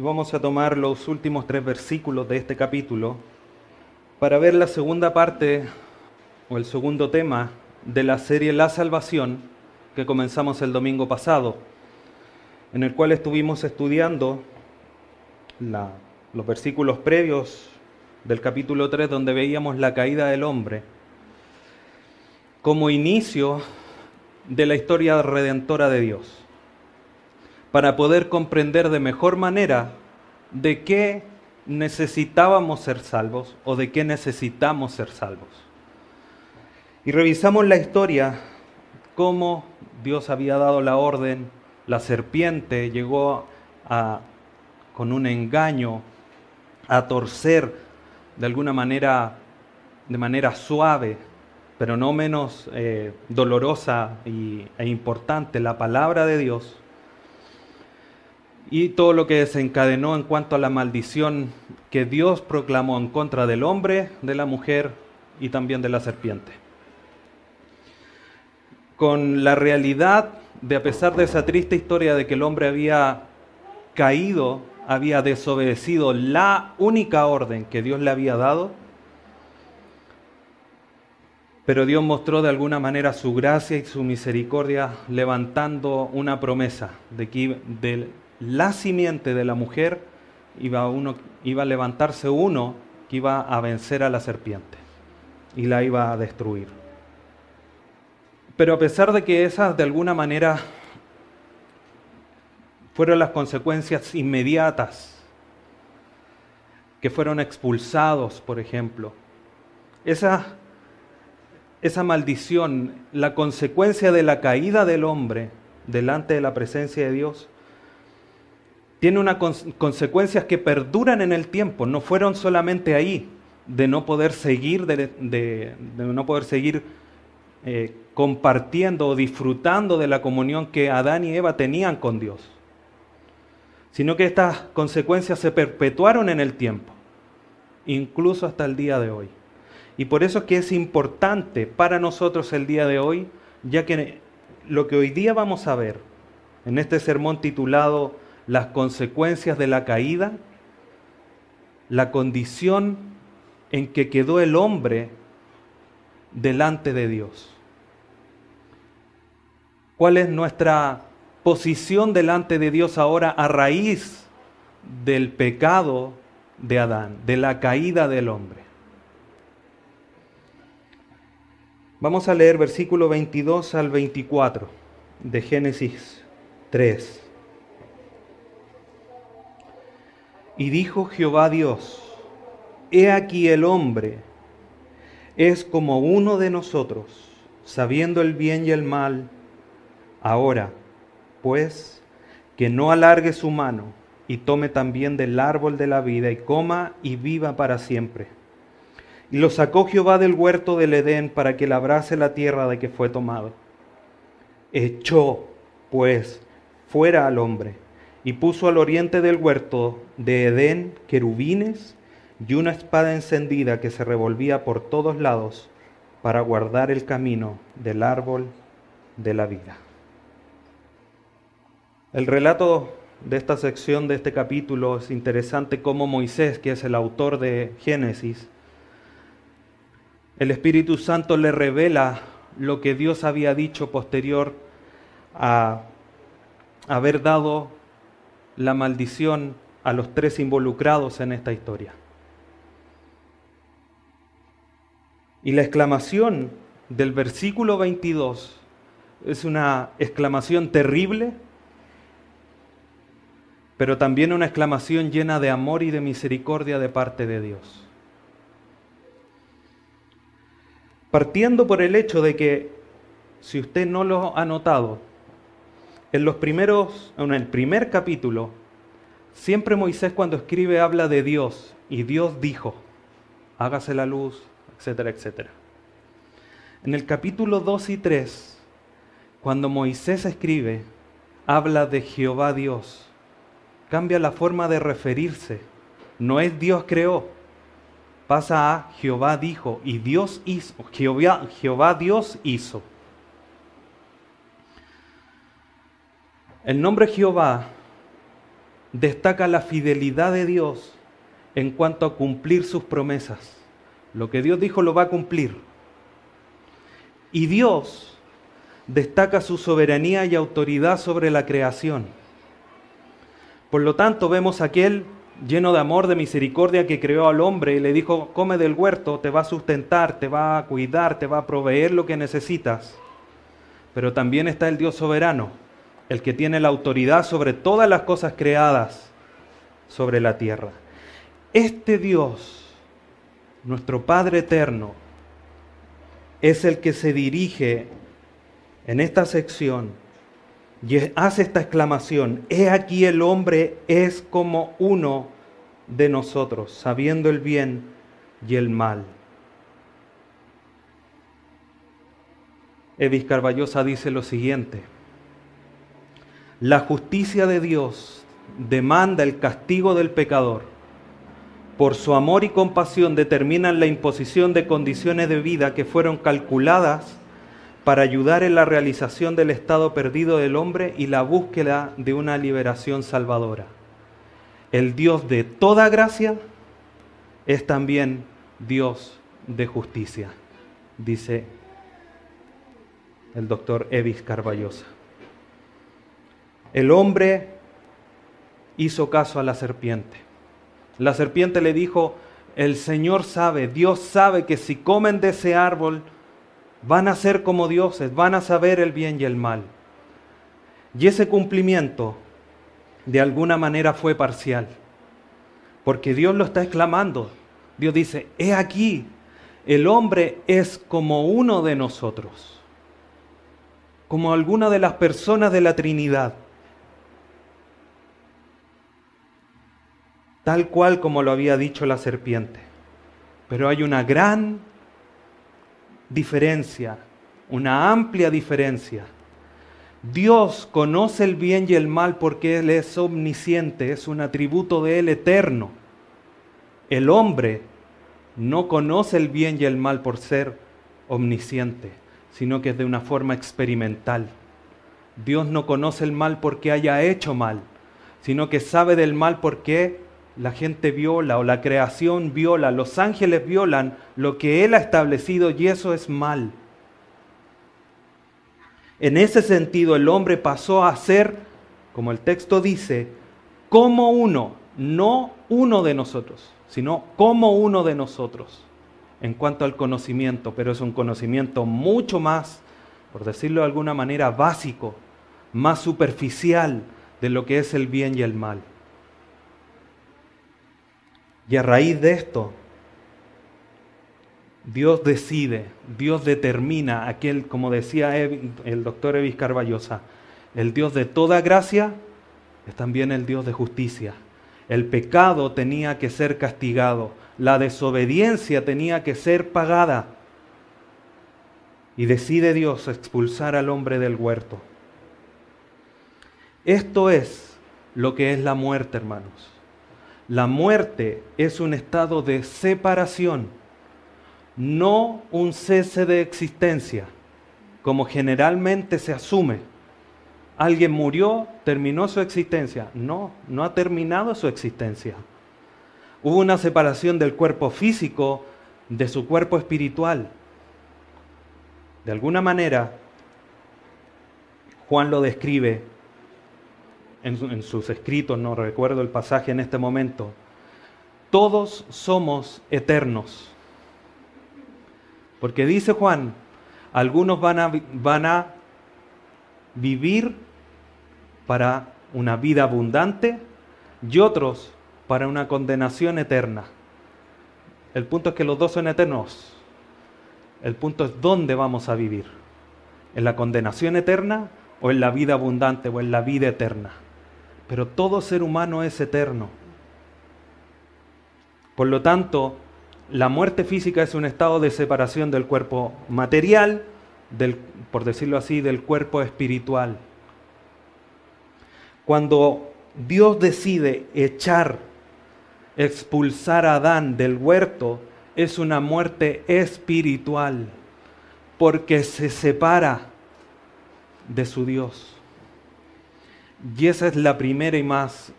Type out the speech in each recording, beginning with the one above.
vamos a tomar los últimos 3 versículos de este capítulo para ver la segunda parte o el segundo tema de la serie La Salvación que comenzamos el domingo pasado, en el cual estuvimos estudiando los versículos previos del capítulo 3, donde veíamos la caída del hombre como inicio de la historia redentora de Dios, para poder comprender de mejor manera de qué necesitábamos ser salvos o de qué necesitamos ser salvos. Y revisamos la historia, cómo Dios había dado la orden, la serpiente llegó con un engaño a torcer de alguna manera, de manera suave, pero no menos dolorosa e importante, la palabra de Dios, y todo lo que desencadenó en cuanto a la maldición que Dios proclamó en contra del hombre, de la mujer y también de la serpiente. Con la realidad de, a pesar de esa triste historia de que el hombre había caído, había desobedecido la única orden que Dios le había dado, pero Dios mostró de alguna manera su gracia y su misericordia, levantando una promesa de que de la simiente de la mujer iba a levantarse uno que iba a vencer a la serpiente y la iba a destruir. Pero a pesar de que esas de alguna manera fueron las consecuencias inmediatas, que fueron expulsados, por ejemplo, esa maldición, la consecuencia de la caída del hombre delante de la presencia de Dios, tiene unas consecuencias que perduran en el tiempo. No fueron solamente ahí, de no poder seguir, compartiendo o disfrutando de la comunión que Adán y Eva tenían con Dios, sino que estas consecuencias se perpetuaron en el tiempo, incluso hasta el día de hoy. Y por eso es que es importante para nosotros el día de hoy, ya que lo que hoy día vamos a ver en este sermón titulado Las consecuencias de la caída, la condición en que quedó el hombre delante de Dios. ¿Cuál es nuestra posición delante de Dios ahora a raíz del pecado de Adán, de la caída del hombre? Vamos a leer versículo 22 al 24 de Génesis 3. Y dijo Jehová Dios: He aquí el hombre es como uno de nosotros, sabiendo el bien y el mal. Ahora, pues, que no alargue su mano y tome también del árbol de la vida y coma y viva para siempre. Y lo sacó Jehová del huerto del Edén para que labrase la tierra de que fue tomado. Echó, pues, fuera al hombre y puso al oriente del huerto de Edén querubines y una espada encendida que se revolvía por todos lados para guardar el camino del árbol de la vida. El relato de esta sección, de este capítulo, es interesante cómo Moisés, que es el autor de Génesis, el Espíritu Santo le revela lo que Dios había dicho posterior a haber dado la maldición a los 3 involucrados en esta historia. Y la exclamación del versículo 22 es una exclamación terrible, pero también una exclamación llena de amor y de misericordia de parte de Dios. Partiendo por el hecho de que, si usted no lo ha notado, en el primer capítulo, siempre Moisés cuando escribe habla de Dios, y Dios dijo, hágase la luz, etcétera, etcétera. En el capítulo 2 y 3, cuando Moisés escribe, habla de Jehová Dios. Cambia la forma de referirse. No es Dios creó, pasa a Jehová dijo y Dios hizo. Jehová Dios hizo. El nombre Jehová destaca la fidelidad de Dios en cuanto a cumplir sus promesas. Lo que Dios dijo lo va a cumplir. Y Dios destaca su soberanía y autoridad sobre la creación. Por lo tanto, vemos a aquel lleno de amor, de misericordia, que creó al hombre y le dijo: come del huerto, te va a sustentar, te va a cuidar, te va a proveer lo que necesitas. Pero también está el Dios soberano, el que tiene la autoridad sobre todas las cosas creadas sobre la tierra. Este Dios, nuestro Padre eterno, es el que se dirige en esta sección y hace esta exclamación: he aquí el hombre es como uno de nosotros, sabiendo el bien y el mal. Evis Carballosa dice lo siguiente: la justicia de Dios demanda el castigo del pecador. Por su amor y compasión determinan la imposición de condiciones de vida que fueron calculadas para ayudar en la realización del estado perdido del hombre y la búsqueda de una liberación salvadora. El Dios de toda gracia es también Dios de justicia, dice el doctor Evis Carballosa. El hombre hizo caso a la serpiente. La serpiente le dijo: el Señor sabe, Dios sabe que si comen de ese árbol van a ser como dioses, van a saber el bien y el mal. Y ese cumplimiento de alguna manera fue parcial, porque Dios lo está exclamando. Dios dice: he aquí, el hombre es como uno de nosotros, como alguna de las personas de la Trinidad, tal cual como lo había dicho la serpiente. Pero hay una gran diferencia, una amplia diferencia. Dios conoce el bien y el mal porque Él es omnisciente, es un atributo de Él eterno. El hombre no conoce el bien y el mal por ser omnisciente, sino que es de una forma experimental. Dios no conoce el mal porque haya hecho mal, sino que sabe del mal porque la gente viola o la creación viola, los ángeles violan lo que Él ha establecido, y eso es mal. En ese sentido, el hombre pasó a ser, como el texto dice, como uno, no uno de nosotros, sino como uno de nosotros en cuanto al conocimiento, pero es un conocimiento mucho más, por decirlo de alguna manera, básico, más superficial de lo que es el bien y el mal. Y a raíz de esto, Dios decide, Dios determina, aquel, como decía el doctor Evis Carballosa, el Dios de toda gracia es también el Dios de justicia. El pecado tenía que ser castigado, la desobediencia tenía que ser pagada. Y decide Dios expulsar al hombre del huerto. Esto es lo que es la muerte, hermanos. La muerte es un estado de separación, no un cese de existencia, como generalmente se asume. Alguien murió, terminó su existencia. No, no ha terminado su existencia. Hubo una separación del cuerpo físico de su cuerpo espiritual. De alguna manera, Juan lo describe en sus escritos, no recuerdo el pasaje en este momento. Todos somos eternos. Porque dice Juan, algunos van a vivir para una vida abundante y otros para una condenación eterna. El punto es que los dos son eternos. El punto es dónde vamos a vivir. ¿En la condenación eterna o en la vida abundante o en la vida eterna? Pero todo ser humano es eterno. Por lo tanto, la muerte física es un estado de separación del cuerpo material, por decirlo así, del cuerpo espiritual. Cuando Dios decide expulsar a Adán del huerto, es una muerte espiritual, porque se separa de su Dios. Y esa es la primera y más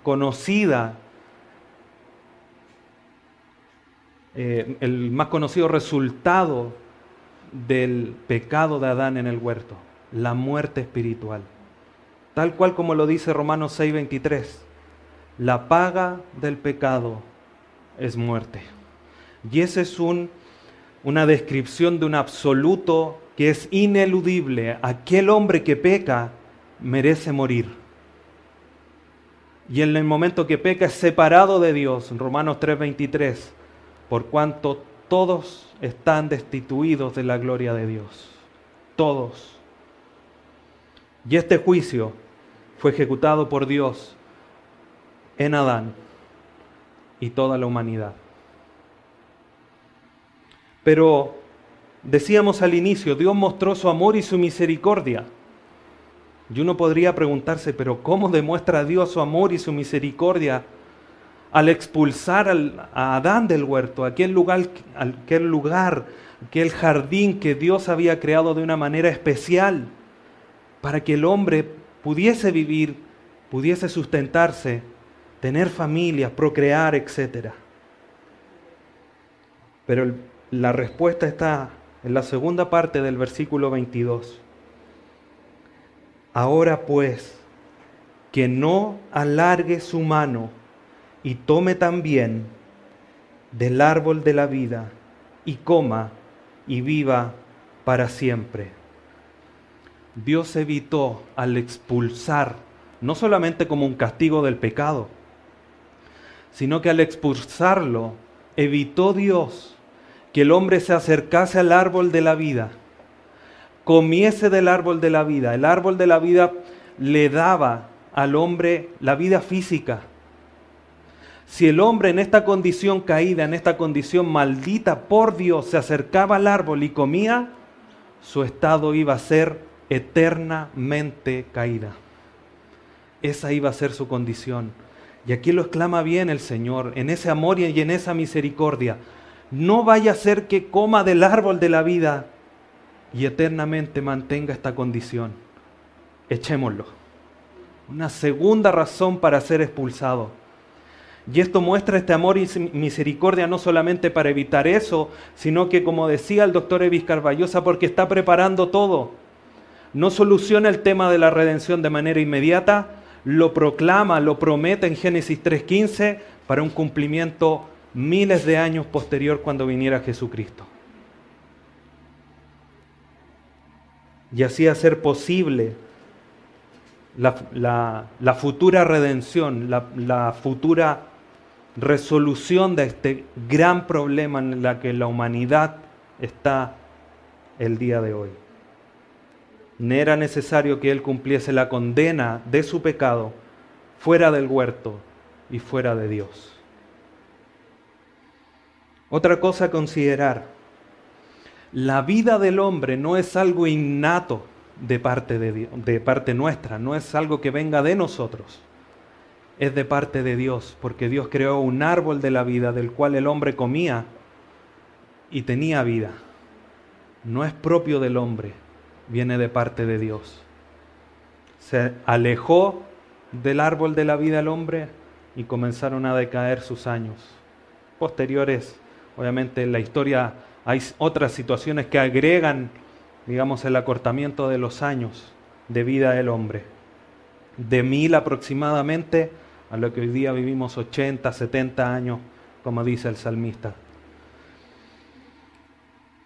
conocida, el más conocido resultado del pecado de Adán en el huerto, la muerte espiritual. Tal cual como lo dice Romanos 6:23, la paga del pecado es muerte. Y esa es una descripción de un absoluto que es ineludible. Aquel hombre que peca merece morir. Y en el momento que peca es separado de Dios, en Romanos 3:23, por cuanto todos están destituidos de la gloria de Dios. Todos. Y este juicio fue ejecutado por Dios en Adán y toda la humanidad. Pero decíamos al inicio, Dios mostró su amor y su misericordia. Y uno podría preguntarse, pero ¿cómo demuestra Dios su amor y su misericordia al expulsar a Adán del huerto, aquel lugar, aquel jardín que Dios había creado de una manera especial para que el hombre pudiese vivir, pudiese sustentarse, tener familias, procrear, etc.? Pero la respuesta está en la segunda parte del versículo 22. Ahora pues, que no alargue su mano y tome también del árbol de la vida y coma y viva para siempre. Dios evitó al expulsar, no solamente como un castigo del pecado, sino que al expulsarlo, evitó Dios que el hombre se acercase al árbol de la vida, comiese del árbol de la vida. El árbol de la vida le daba al hombre la vida física. Si el hombre en esta condición caída, en esta condición maldita por Dios, se acercaba al árbol y comía, su estado iba a ser eternamente caída. Esa iba a ser su condición. Y aquí lo exclama bien el Señor, en ese amor y en esa misericordia. No vaya a ser que coma del árbol de la vida y eternamente mantenga esta condición. Echémoslo. Una segunda razón para ser expulsado. Y esto muestra este amor y misericordia no solamente para evitar eso, sino que, como decía el doctor Evis Carballosa, porque está preparando todo. No soluciona el tema de la redención de manera inmediata, lo proclama, lo promete en Génesis 3:15 para un cumplimiento miles de años posterior cuando viniera Jesucristo. Y así hacer posible la futura redención, la futura resolución de este gran problema en la que la humanidad está el día de hoy. Era necesario que Él cumpliese la condena de su pecado fuera del huerto y fuera de Dios. Otra cosa a considerar: la vida del hombre no es algo innato de parte de Dios, de parte nuestra, no es algo que venga de nosotros, es de parte de Dios, porque Dios creó un árbol de la vida del cual el hombre comía y tenía vida. No es propio del hombre, viene de parte de Dios. Se alejó del árbol de la vida el hombre y comenzaron a decaer sus años. Posteriores, obviamente en la historia hay otras situaciones que agregan, digamos, el acortamiento de los años de vida del hombre. De 1000 aproximadamente a lo que hoy día vivimos 80, 70 años, como dice el salmista.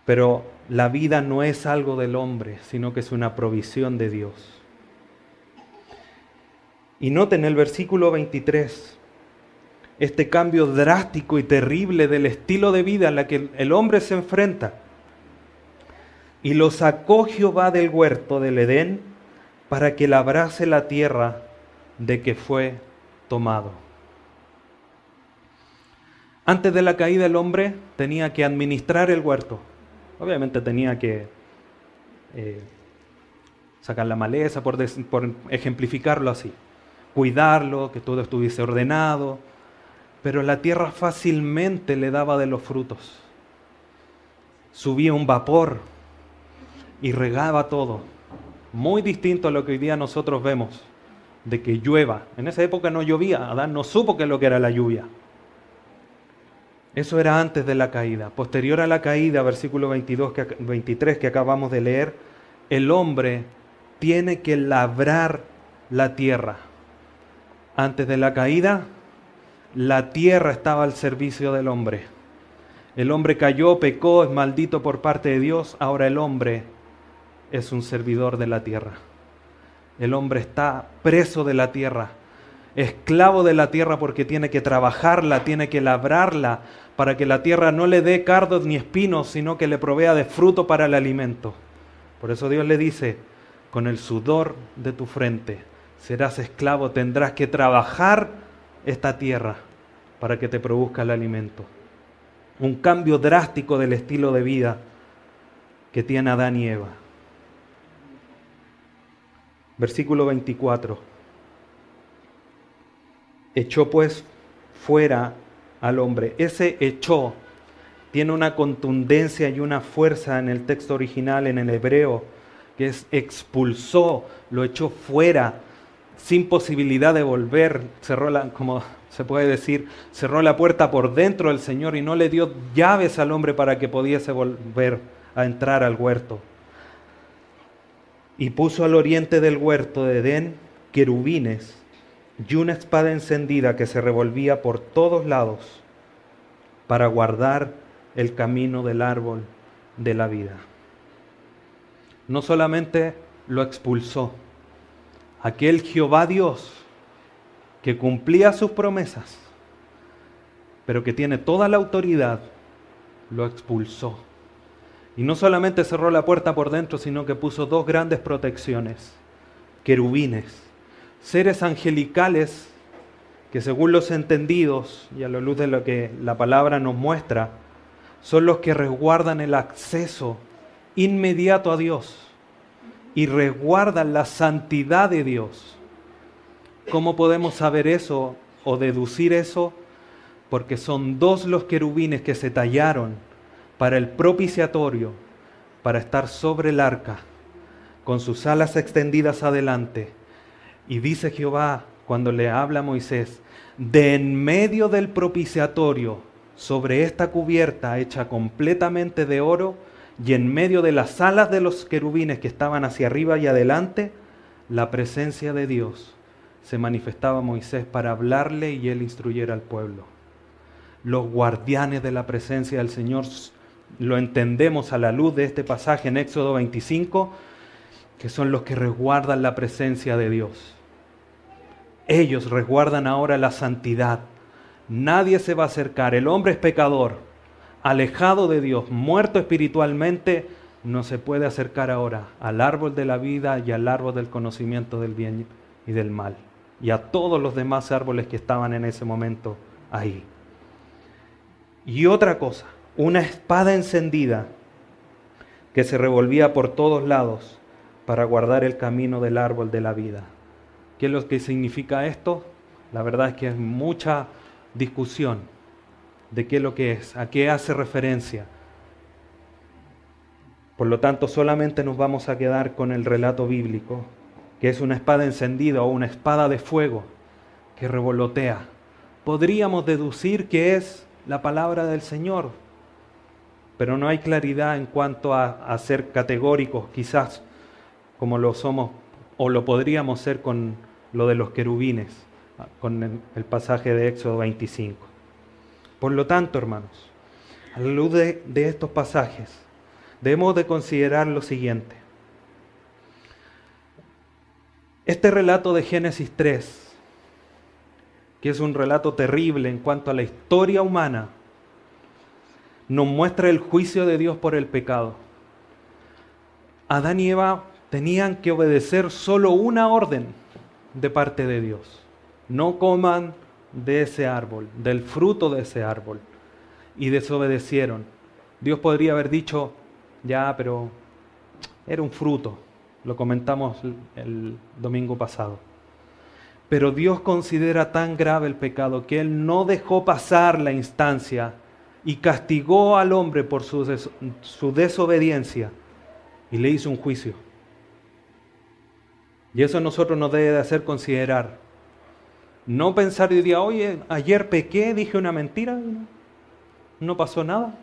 Pero la vida no es algo del hombre, sino que es una provisión de Dios. Y noten el versículo 23, este cambio drástico y terrible del estilo de vida en la que el hombre se enfrenta. Y lo sacó Jehová del huerto del Edén para que labrase la tierra de que fue tomado. Antes de la caída el hombre tenía que administrar el huerto. Obviamente tenía que sacar la maleza, por ejemplificarlo así. Cuidarlo, que todo estuviese ordenado. Pero la tierra fácilmente le daba de los frutos. Subía un vapor y regaba todo. Muy distinto a lo que hoy día nosotros vemos. de que llueva. En esa época no llovía, Adán no supo qué es lo que era la lluvia. Eso era antes de la caída. Posterior a la caída, versículo 23 que acabamos de leer, el hombre tiene que labrar la tierra. Antes de la caída, la tierra estaba al servicio del hombre. El hombre cayó, pecó, es maldito por parte de Dios. Ahora el hombre es un servidor de la tierra. El hombre está preso de la tierra, esclavo de la tierra porque tiene que trabajarla, tiene que labrarla para que la tierra no le dé cardos ni espinos, sino que le provea de fruto para el alimento. Por eso Dios le dice, con el sudor de tu frente serás esclavo, tendrás que trabajar esta tierra para que te produzca el alimento. Un cambio drástico del estilo de vida que tiene Adán y Eva. Versículo 24. Echó pues fuera al hombre. Ese echó tiene una contundencia y una fuerza en el texto original, en el hebreo, que es expulsó, lo echó fuera, sin posibilidad de volver. Como se puede decir, cerró la puerta por dentro del Señor y no le dio llaves al hombre para que pudiese volver a entrar al huerto. Y puso al oriente del huerto de Edén querubines y una espada encendida que se revolvía por todos lados para guardar el camino del árbol de la vida. No solamente lo expulsó, aquel Jehová Dios que cumplía sus promesas, pero que tiene toda la autoridad, lo expulsó. Y no solamente cerró la puerta por dentro, sino que puso dos grandes protecciones, querubines, seres angelicales que según los entendidos y a la luz de lo que la palabra nos muestra, son los que resguardan el acceso inmediato a Dios y resguardan la santidad de Dios. ¿Cómo podemos saber eso o deducir eso? Porque son dos los querubines que se tallaron para el propiciatorio, para estar sobre el arca, con sus alas extendidas adelante. Y dice Jehová, cuando le habla a Moisés, de en medio del propiciatorio, sobre esta cubierta hecha completamente de oro, y en medio de las alas de los querubines que estaban hacia arriba y adelante, la presencia de Dios se manifestaba a Moisés para hablarle y él instruyera al pueblo. Los guardianes de la presencia del Señor lo entendemos a la luz de este pasaje en Éxodo 25, que son los que resguardan la presencia de Dios. Ellos resguardan ahora la santidad. Nadie se va a acercar. El hombre es pecador, alejado de Dios, muerto espiritualmente, no se puede acercar ahora al árbol de la vida y al árbol del conocimiento del bien y del mal, y a todos los demás árboles que estaban en ese momento ahí. Y otra cosa, una espada encendida que se revolvía por todos lados para guardar el camino del árbol de la vida. ¿Qué es lo que significa esto? La verdad es que es mucha discusión de qué es lo que es, a qué hace referencia. Por lo tanto, solamente nos vamos a quedar con el relato bíblico, que es una espada encendida o una espada de fuego que revolotea. Podríamos deducir que es la palabra del Señor, pero no hay claridad en cuanto a ser categóricos, quizás como lo somos o lo podríamos ser con lo de los querubines, con el pasaje de Éxodo 25. Por lo tanto, hermanos, a la luz de estos pasajes, debemos de considerar lo siguiente. Este relato de Génesis 3, que es un relato terrible en cuanto a la historia humana, nos muestra el juicio de Dios por el pecado. Adán y Eva tenían que obedecer solo una orden de parte de Dios. No coman de ese árbol, del fruto de ese árbol. Y desobedecieron. Dios podría haber dicho, ya, pero era un fruto. Lo comentamos el domingo pasado. Pero Dios considera tan grave el pecado que Él no dejó pasar la instancia y castigó al hombre por su desobediencia y le hizo un juicio. Y eso a nosotros nos debe de hacer considerar. No pensar hoy día, oye, ayer pequé, dije una mentira, no pasó nada.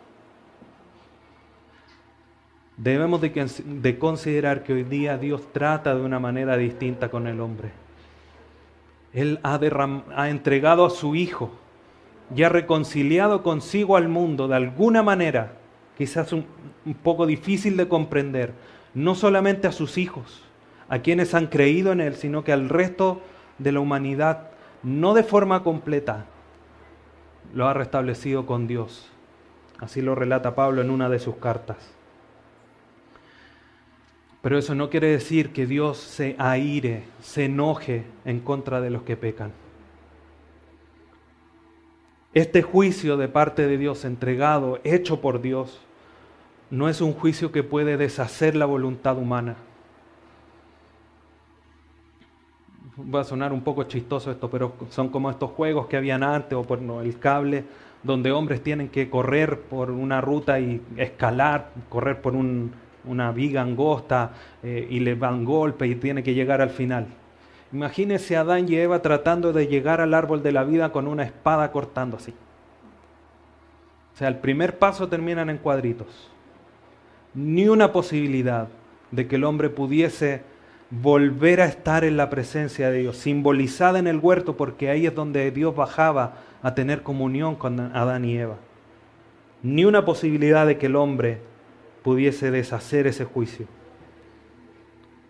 Debemos de considerar que hoy día Dios trata de una manera distinta con el hombre. Él ha entregado a su Hijo y ha reconciliado consigo al mundo de alguna manera, quizás un poco difícil de comprender, no solamente a sus hijos, a quienes han creído en Él, sino que al resto de la humanidad, no de forma completa, lo ha restablecido con Dios. Así lo relata Pablo en una de sus cartas. Pero eso no quiere decir que Dios se aire, se enoje en contra de los que pecan. Este juicio de parte de Dios, entregado, hecho por Dios, no es un juicio que puede deshacer la voluntad humana. Va a sonar un poco chistoso esto, pero son como estos juegos que habían antes, o por el cable, donde hombres tienen que correr por una ruta y escalar, correr por una viga angosta y le dan golpe y tiene que llegar al final. Imagínense a Adán y Eva tratando de llegar al árbol de la vida con una espada cortando así. O sea, el primer paso terminan en cuadritos. Ni una posibilidad de que el hombre pudiese volver a estar en la presencia de Dios, simbolizada en el huerto, porque ahí es donde Dios bajaba a tener comunión con Adán y Eva. Ni una posibilidad de que el hombre pudiese deshacer ese juicio.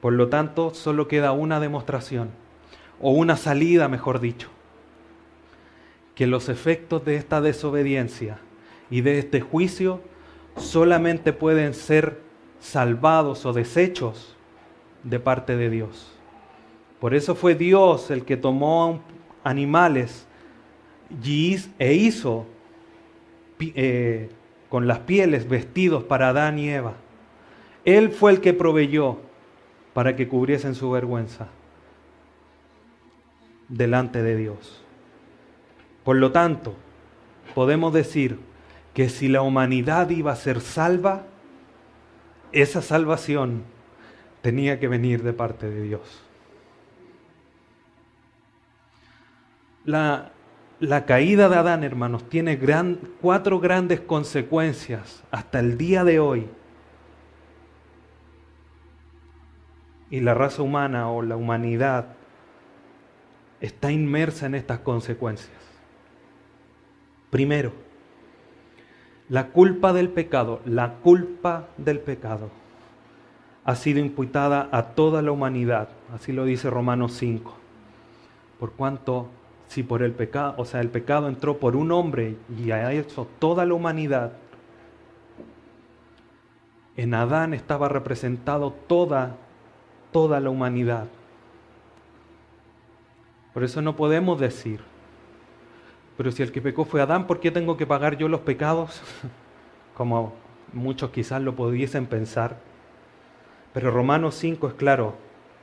Por lo tanto, solo queda una demostración, o una salida, mejor dicho, que los efectos de esta desobediencia y de este juicio solamente pueden ser salvados o deshechos de parte de Dios. Por eso fue Dios el que tomó animales e hizo con las pieles vestidos para Adán y Eva. Él fue el que proveyó para que cubriesen su vergüenza delante de Dios. Por lo tanto, podemos decir que si la humanidad iba a ser salva, esa salvación tenía que venir de parte de Dios. La caída de Adán, hermanos, tiene 4 grandes consecuencias hasta el día de hoy. Y la raza humana o la humanidad está inmersa en estas consecuencias. Primero, la culpa del pecado ha sido imputada a toda la humanidad. Así lo dice Romanos 5. Por cuanto, si por el pecado, o sea, el pecado entró por un hombre y ha hecho toda la humanidad, en Adán estaba representado toda la humanidad. Por eso no podemos decir, pero si el que pecó fue Adán, ¿por qué tengo que pagar yo los pecados? Como muchos quizás lo pudiesen pensar. Pero Romanos 5 es claro.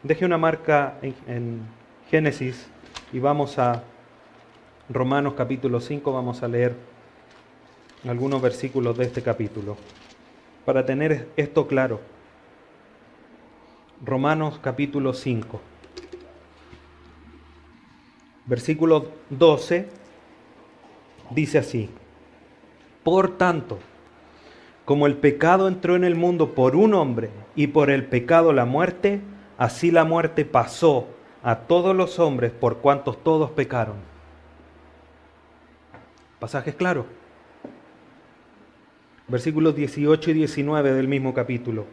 Deje una marca en Génesis y vamos a Romanos capítulo 5, vamos a leer algunos versículos de este capítulo para tener esto claro. Romanos capítulo 5, versículo 12, dice así: por tanto, como el pecado entró en el mundo por un hombre y por el pecado la muerte, así la muerte pasó a todos los hombres por cuantos todos pecaron. Pasaje es claro. Versículos 18 y 19 del mismo capítulo.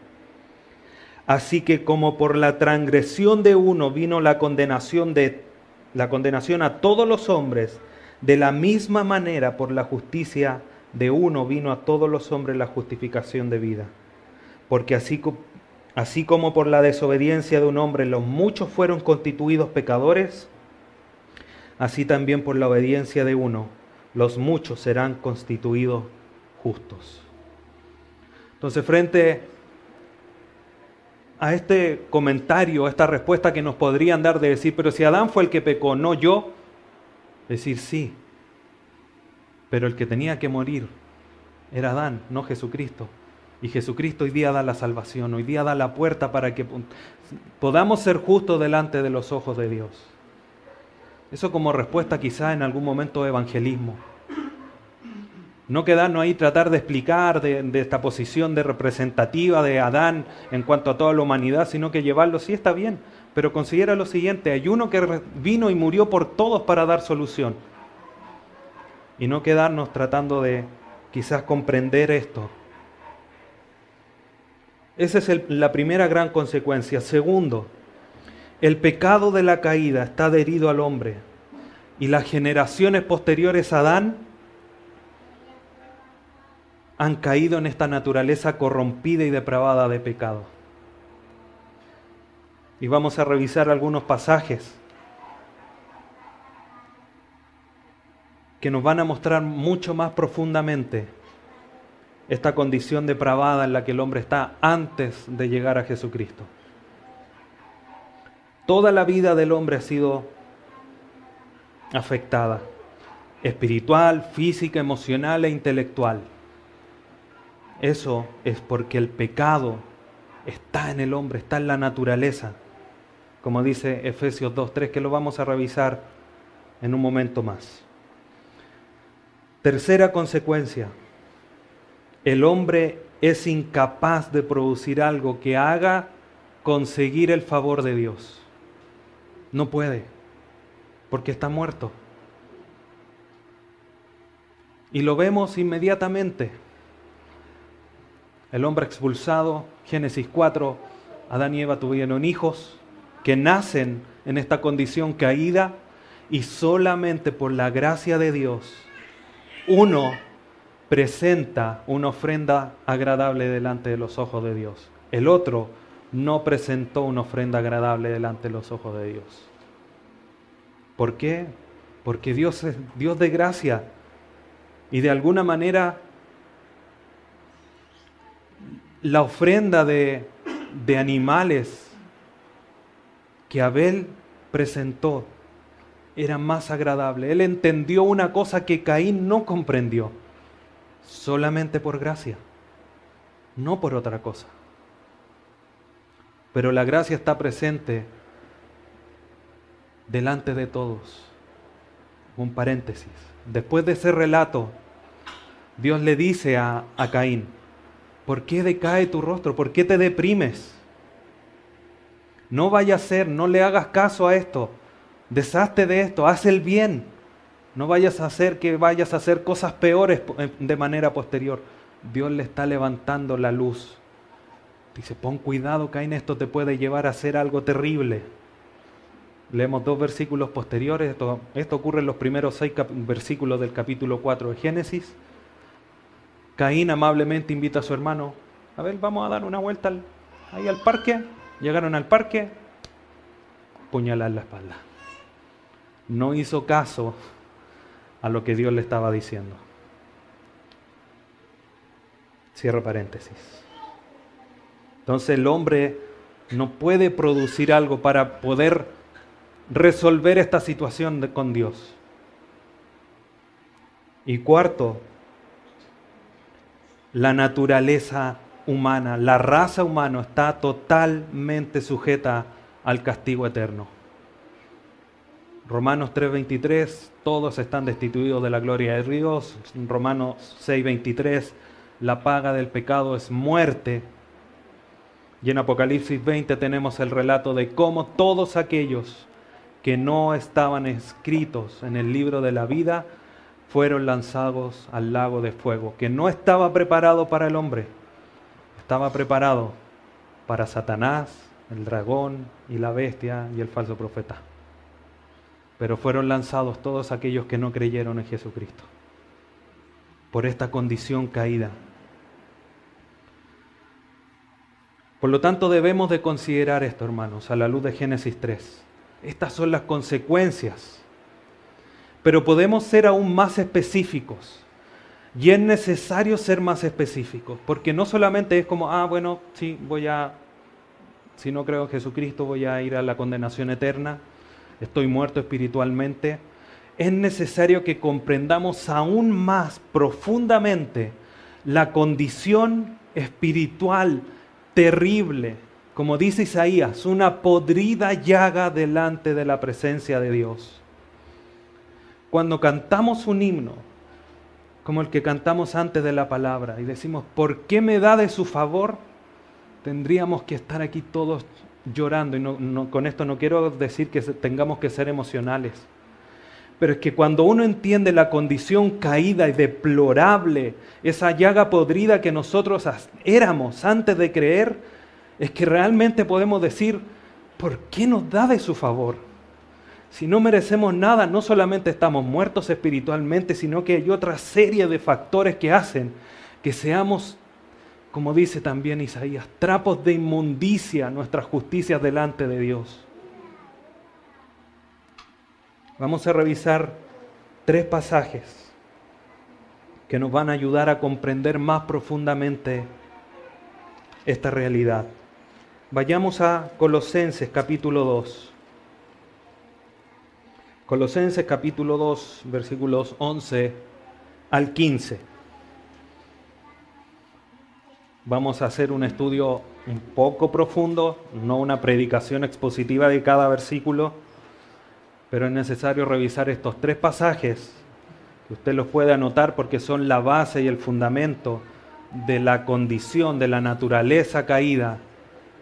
Así que como por la transgresión de uno vino la condenación a todos los hombres, de la misma manera por la justicia de uno vino a todos los hombres la justificación de vida. Porque así como por la desobediencia de un hombre los muchos fueron constituidos pecadores, así también por la obediencia de uno los muchos serán constituidos justos. Entonces, frente a este comentario, a esta respuesta que nos podrían dar de decir, pero si Adán fue el que pecó, no yo, decir sí, pero el que tenía que morir era Adán, no Jesucristo. Y Jesucristo hoy día da la salvación, hoy día da la puerta para que podamos ser justos delante de los ojos de Dios. Eso como respuesta quizá en algún momento de evangelismo. No quedarnos ahí tratar de explicar de esta posición de representativa de Adán en cuanto a toda la humanidad, sino que llevarlo, sí está bien, pero considera lo siguiente: hay uno que vino y murió por todos para dar solución. Y no quedarnos tratando de quizás comprender esto. Esa es la primera gran consecuencia. Segundo, el pecado de la caída está adherido al hombre. Y las generaciones posteriores a Adán han caído en esta naturaleza corrompida y depravada de pecado. Y vamos a revisar algunos pasajes que nos van a mostrar mucho más profundamente esta condición depravada en la que el hombre está antes de llegar a Jesucristo. Toda la vida del hombre ha sido afectada, espiritual, física, emocional e intelectual. Eso es porque el pecado está en el hombre, está en la naturaleza, como dice Efesios 2:3, que lo vamos a revisar en un momento más. Tercera consecuencia: el hombre es incapaz de producir algo que haga conseguir el favor de Dios. No puede, porque está muerto. Y lo vemos inmediatamente. El hombre expulsado, Génesis 4, Adán y Eva tuvieron hijos que nacen en esta condición caída, y solamente por la gracia de Dios uno presenta una ofrenda agradable delante de los ojos de Dios. El otro no presentó una ofrenda agradable delante de los ojos de Dios. ¿Por qué? Porque Dios es Dios de gracia, y de alguna manera la ofrenda de animales que Abel presentó era más agradable. Él entendió una cosa que Caín no comprendió, solamente por gracia, no por otra cosa. Pero la gracia está presente delante de todos. Un paréntesis. Después de ese relato, Dios le dice a Caín: ¿por qué decae tu rostro? ¿Por qué te deprimes? No vaya a ser, no le hagas caso a esto. Deshazte de esto, haz el bien. No vayas a hacer que vayas a hacer cosas peores de manera posterior. Dios le está levantando la luz. Dice: pon cuidado, Caín, esto te puede llevar a hacer algo terrible. Leemos 2 versículos posteriores. Esto ocurre en los primeros 6 versículos del capítulo 4 de Génesis. Caín amablemente invita a su hermano: a ver, vamos a dar una vuelta ahí al parque. Llegaron al parque, puñalada en la espalda. No hizo caso a lo que Dios le estaba diciendo. Cierro paréntesis. Entonces el hombre no puede producir algo para poder resolver esta situación con Dios. Y cuarto, la naturaleza humana, la raza humana está totalmente sujeta al castigo eterno. Romanos 3:23, todos están destituidos de la gloria de Dios. Romanos 6:23, la paga del pecado es muerte. Y en Apocalipsis 20 tenemos el relato de cómo todos aquellos que no estaban escritos en el libro de la vida fueron lanzados al lago de fuego, que no estaba preparado para el hombre, estaba preparado para Satanás, el dragón y la bestia y el falso profeta. Pero fueron lanzados todos aquellos que no creyeron en Jesucristo, por esta condición caída. Por lo tanto, debemos de considerar esto, hermanos, a la luz de Génesis 3. Estas son las consecuencias. Pero podemos ser aún más específicos. Y es necesario ser más específicos. Porque no solamente es como, bueno, sí, si no creo en Jesucristo, voy a ir a la condenación eterna. Estoy muerto espiritualmente. Es necesario que comprendamos aún más profundamente la condición espiritual terrible. Como dice Isaías, una podrida llaga delante de la presencia de Dios. Cuando cantamos un himno, como el que cantamos antes de la palabra, y decimos, ¿por qué me da de su favor? Tendríamos que estar aquí todos llorando. Y con esto no quiero decir que tengamos que ser emocionales. Pero es que cuando uno entiende la condición caída y deplorable, esa llaga podrida que nosotros éramos antes de creer, es que realmente podemos decir, ¿por qué nos da de su favor? Si no merecemos nada, no solamente estamos muertos espiritualmente, sino que hay otra serie de factores que hacen que seamos, como dice también Isaías, trapos de inmundicia nuestras justicias delante de Dios. Vamos a revisar 3 pasajes que nos van a ayudar a comprender más profundamente esta realidad. Vayamos a Colosenses capítulo 2. Colosenses capítulo 2, versículos 11 al 15. Vamos a hacer un estudio un poco profundo, no una predicación expositiva de cada versículo, pero es necesario revisar estos 3 pasajes, que usted los puede anotar porque son la base y el fundamento de la condición, de la naturaleza caída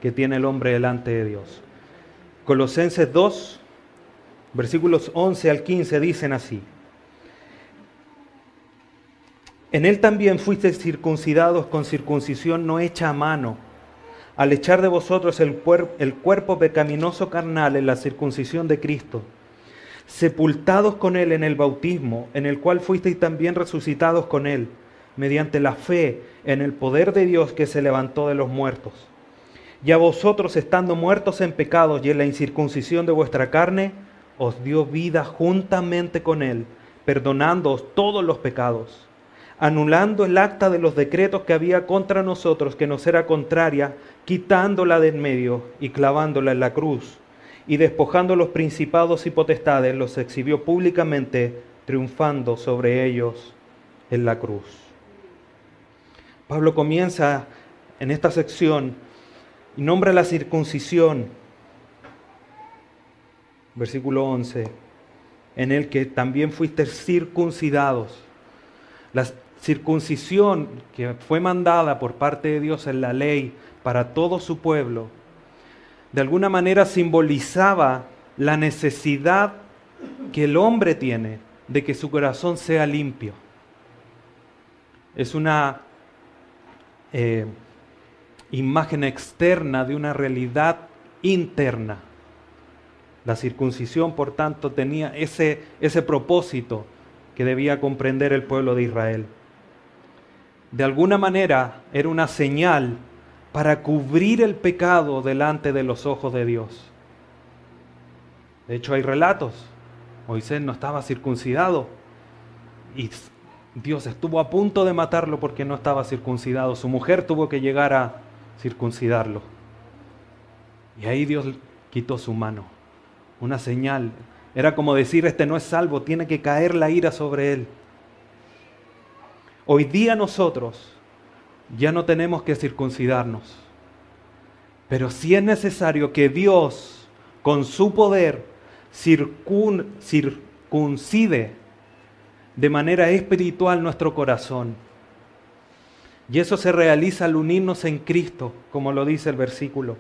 que tiene el hombre delante de Dios. Colosenses 2, versículos 11 al 15 dicen así: En él también fuisteis circuncidados con circuncisión no hecha a mano, al echar de vosotros el cuerpo pecaminoso carnal en la circuncisión de Cristo, sepultados con él en el bautismo, en el cual fuisteis también resucitados con él, mediante la fe en el poder de Dios que se levantó de los muertos. Y a vosotros, estando muertos en pecados y en la incircuncisión de vuestra carne, os dio vida juntamente con él, perdonándoos todos los pecados, anulando el acta de los decretos que había contra nosotros, que nos era contraria, quitándola de en medio y clavándola en la cruz, y despojando los principados y potestades, los exhibió públicamente, triunfando sobre ellos en la cruz. Pablo comienza en esta sección y nombra la circuncisión, versículo 11, en el que también fuiste circuncidados. La circuncisión que fue mandada por parte de Dios en la ley para todo su pueblo, de alguna manera simbolizaba la necesidad que el hombre tiene de que su corazón sea limpio. Es una imagen externa de una realidad interna. La circuncisión, por tanto, tenía ese propósito que debía comprender el pueblo de Israel. De alguna manera era una señal para cubrir el pecado delante de los ojos de Dios. De hecho, hay relatos. Moisés no estaba circuncidado y Dios estuvo a punto de matarlo porque no estaba circuncidado. Su mujer tuvo que llegar a circuncidarlo. Y ahí Dios quitó su mano. Una señal. Era como decir, este no es salvo, tiene que caer la ira sobre él. Hoy día nosotros ya no tenemos que circuncidarnos. Pero sí es necesario que Dios, con su poder, circuncide de manera espiritual nuestro corazón. Y eso se realiza al unirnos en Cristo, como lo dice el versículo.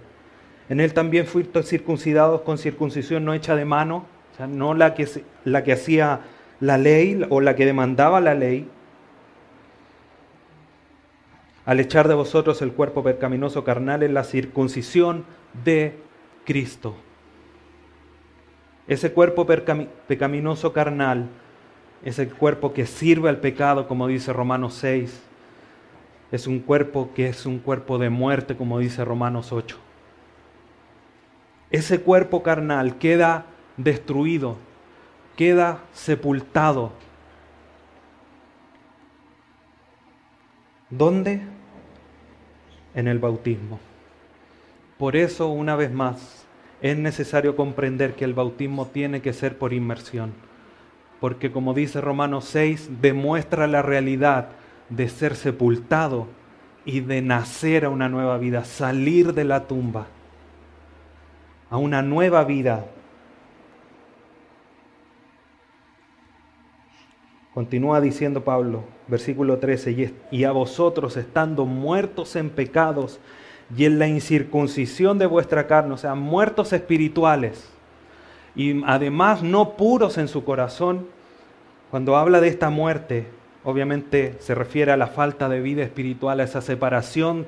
En él también fuisteis circuncidados con circuncisión no hecha de mano, o sea, no la que hacía la ley o la que demandaba la ley, al echar de vosotros el cuerpo pecaminoso carnal en la circuncisión de Cristo. Ese cuerpo pecaminoso carnal es el cuerpo que sirve al pecado, como dice Romanos 6. Es un cuerpo que es un cuerpo de muerte, como dice Romanos 8. Ese cuerpo carnal queda destruido, queda sepultado. ¿Dónde? En el bautismo. Por eso, una vez más, es necesario comprender que el bautismo tiene que ser por inmersión. Porque como dice Romanos 6, demuestra la realidad de ser sepultado y de nacer a una nueva vida, salir de la tumba a una nueva vida. Continúa diciendo Pablo, versículo 13, y a vosotros estando muertos en pecados y en la incircuncisión de vuestra carne, o sea, muertos espirituales, y además no puros en su corazón. Cuando habla de esta muerte, obviamente se refiere a la falta de vida espiritual, a esa separación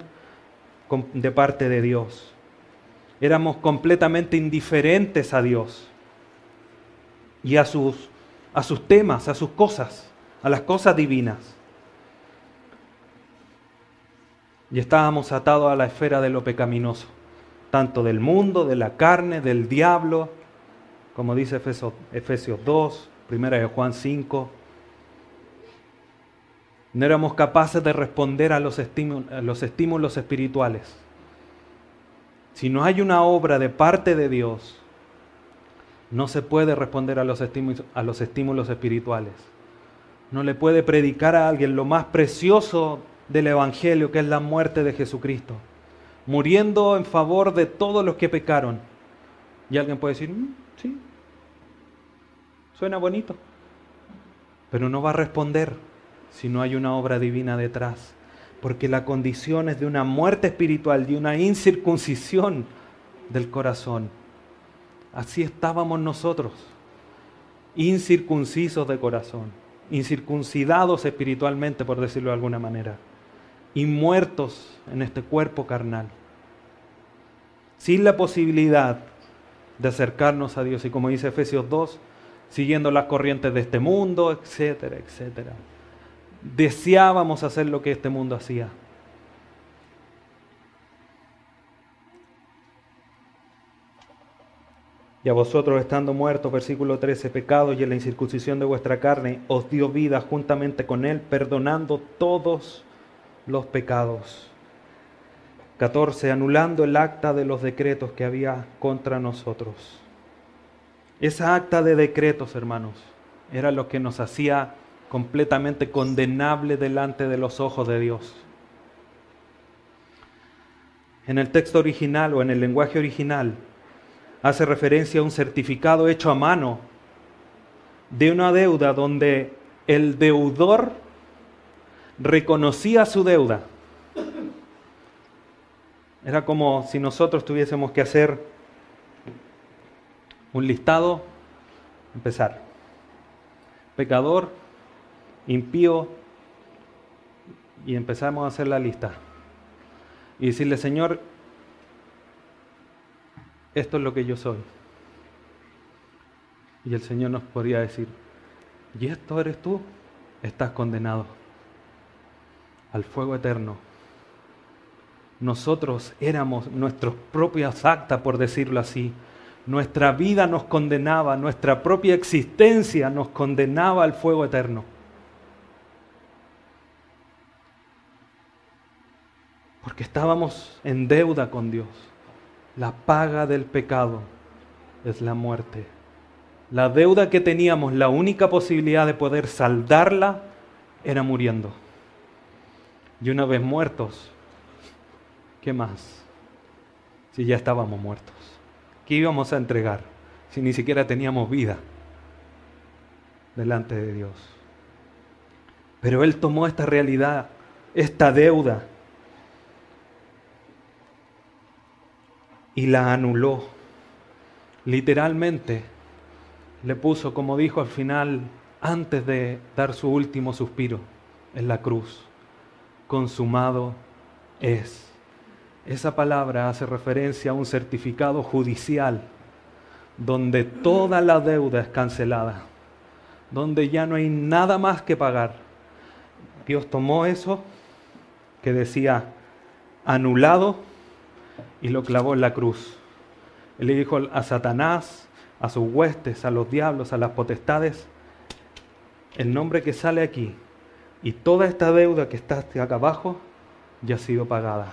de parte de Dios. Éramos completamente indiferentes a Dios y a sus temas, a sus cosas, a las cosas divinas. Y estábamos atados a la esfera de lo pecaminoso, tanto del mundo, de la carne, del diablo, como dice Efesios 2, 1 de Juan 5. No éramos capaces de responder a los estímulos espirituales. Si no hay una obra de parte de Dios, no se puede responder a los estímulos espirituales. No le puede predicar a alguien lo más precioso del Evangelio, que es la muerte de Jesucristo, muriendo en favor de todos los que pecaron. Y alguien puede decir, sí, suena bonito, pero no va a responder si no hay una obra divina detrás, porque la condición es de una muerte espiritual, de una incircuncisión del corazón. Así estábamos nosotros, incircuncisos de corazón, incircuncidados espiritualmente, por decirlo de alguna manera, y muertos en este cuerpo carnal, sin la posibilidad de acercarnos a Dios, y como dice Efesios 2, siguiendo las corrientes de este mundo, etcétera, etcétera. Deseábamos hacer lo que este mundo hacía. Y a vosotros, estando muertos, versículo 13, pecados y en la incircuncisión de vuestra carne, os dio vida juntamente con Él, perdonando todos los pecados. 14, anulando el acta de los decretos que había contra nosotros. Esa acta de decretos, hermanos, era lo que nos hacía completamente condenable delante de los ojos de Dios. En el texto original o en el lenguaje original hace referencia a un certificado hecho a mano de una deuda donde el deudor reconocía su deuda. Era como si nosotros tuviésemos que hacer un listado, empezar. Pecador, impío, y empezamos a hacer la lista. Y decirle, Señor, esto es lo que yo soy. Y el Señor nos podría decir, ¿y esto eres tú? Estás condenado al fuego eterno. Nosotros éramos nuestros propios actas, por decirlo así. Nuestra vida nos condenaba, nuestra propia existencia nos condenaba al fuego eterno. Porque estábamos en deuda con Dios. La paga del pecado es la muerte. La deuda que teníamos, la única posibilidad de poder saldarla era muriendo. Y una vez muertos, ¿qué más? Si ya estábamos muertos. ¿Qué íbamos a entregar si ni siquiera teníamos vida delante de Dios? Pero Él tomó esta realidad, esta deuda, y la anuló. Literalmente le puso, como dijo al final, antes de dar su último suspiro en la cruz, consumado es. Esa palabra hace referencia a un certificado judicial donde toda la deuda es cancelada, donde ya no hay nada más que pagar. Dios tomó eso que decía anulado y lo clavó en la cruz. Él le dijo a Satanás, a sus huestes, a los diablos, a las potestades, el nombre que sale aquí y toda esta deuda que está acá abajo ya ha sido pagada.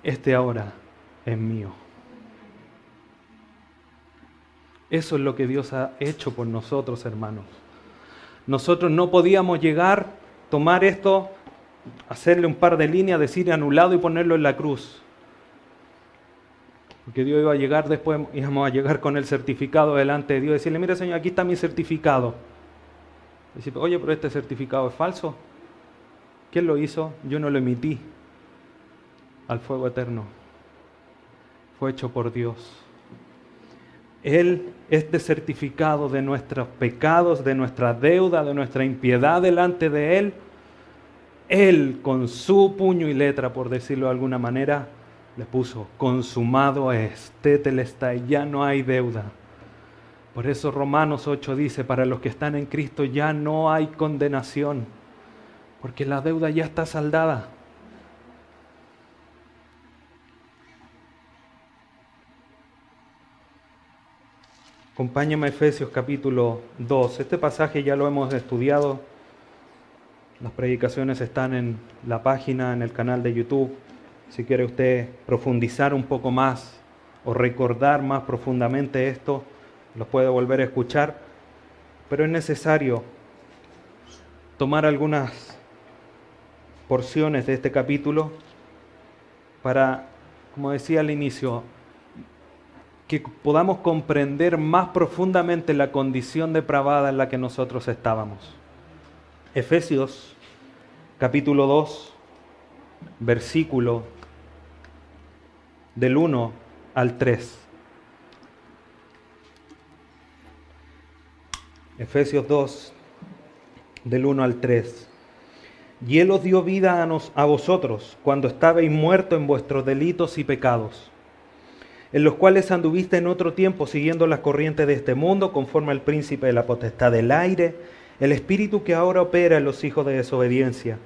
Este ahora es mío. Eso es lo que Dios ha hecho por nosotros, hermanos. Nosotros no podíamos llegar, tomar esto hacerle un par de líneas, decir anulado y ponerlo en la cruz. Porque Dios iba a llegar después, íbamos a llegar con el certificado delante de Dios y decirle, mira Señor, aquí está mi certificado. Decir, oye, pero este certificado es falso. ¿Quién lo hizo? Yo no lo emití al fuego eterno. Fue hecho por Dios. Él, este certificado de nuestros pecados, de nuestra deuda, de nuestra impiedad delante de Él con su puño y letra, por decirlo de alguna manera, le puso, consumado es, tetelestai, ya no hay deuda. Por eso Romanos 8 dice, para los que están en Cristo ya no hay condenación, porque la deuda ya está saldada. Acompáñame a Efesios capítulo 2. Este pasaje ya lo hemos estudiado. Las predicaciones están en la página, en el canal de YouTube. Si quiere usted profundizar un poco más o recordar más profundamente esto, lo puede volver a escuchar. Pero es necesario tomar algunas porciones de este capítulo para, como decía al inicio, que podamos comprender más profundamente la condición depravada en la que nosotros estábamos. Efesios capítulo 2, versículo del 1 al 3. Efesios 2, del 1 al 3. Y Él os dio vida a vosotros cuando estabais muertos en vuestros delitos y pecados, en los cuales anduviste en otro tiempo siguiendo las corrientes de este mundo, conforme al príncipe de la potestad del aire, el espíritu que ahora opera en los hijos de desobediencia,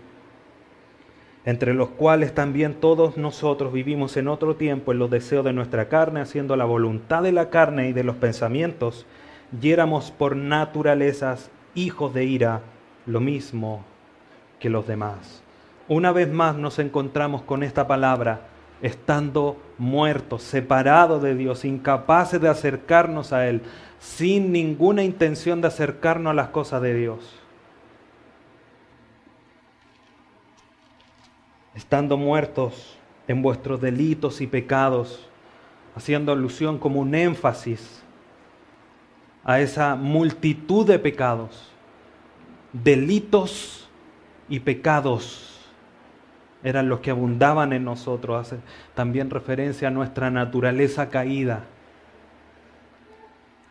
entre los cuales también todos nosotros vivimos en otro tiempo en los deseos de nuestra carne, haciendo la voluntad de la carne y de los pensamientos, y éramos por naturalezas hijos de ira, lo mismo que los demás. Una vez más nos encontramos con esta palabra, estando muertos, separados de Dios, incapaces de acercarnos a Él, sin ninguna intención de acercarnos a las cosas de Dios. Estando muertos en vuestros delitos y pecados, haciendo alusión como un énfasis a esa multitud de pecados, delitos y pecados eran los que abundaban en nosotros. Hace también referencia a nuestra naturaleza caída.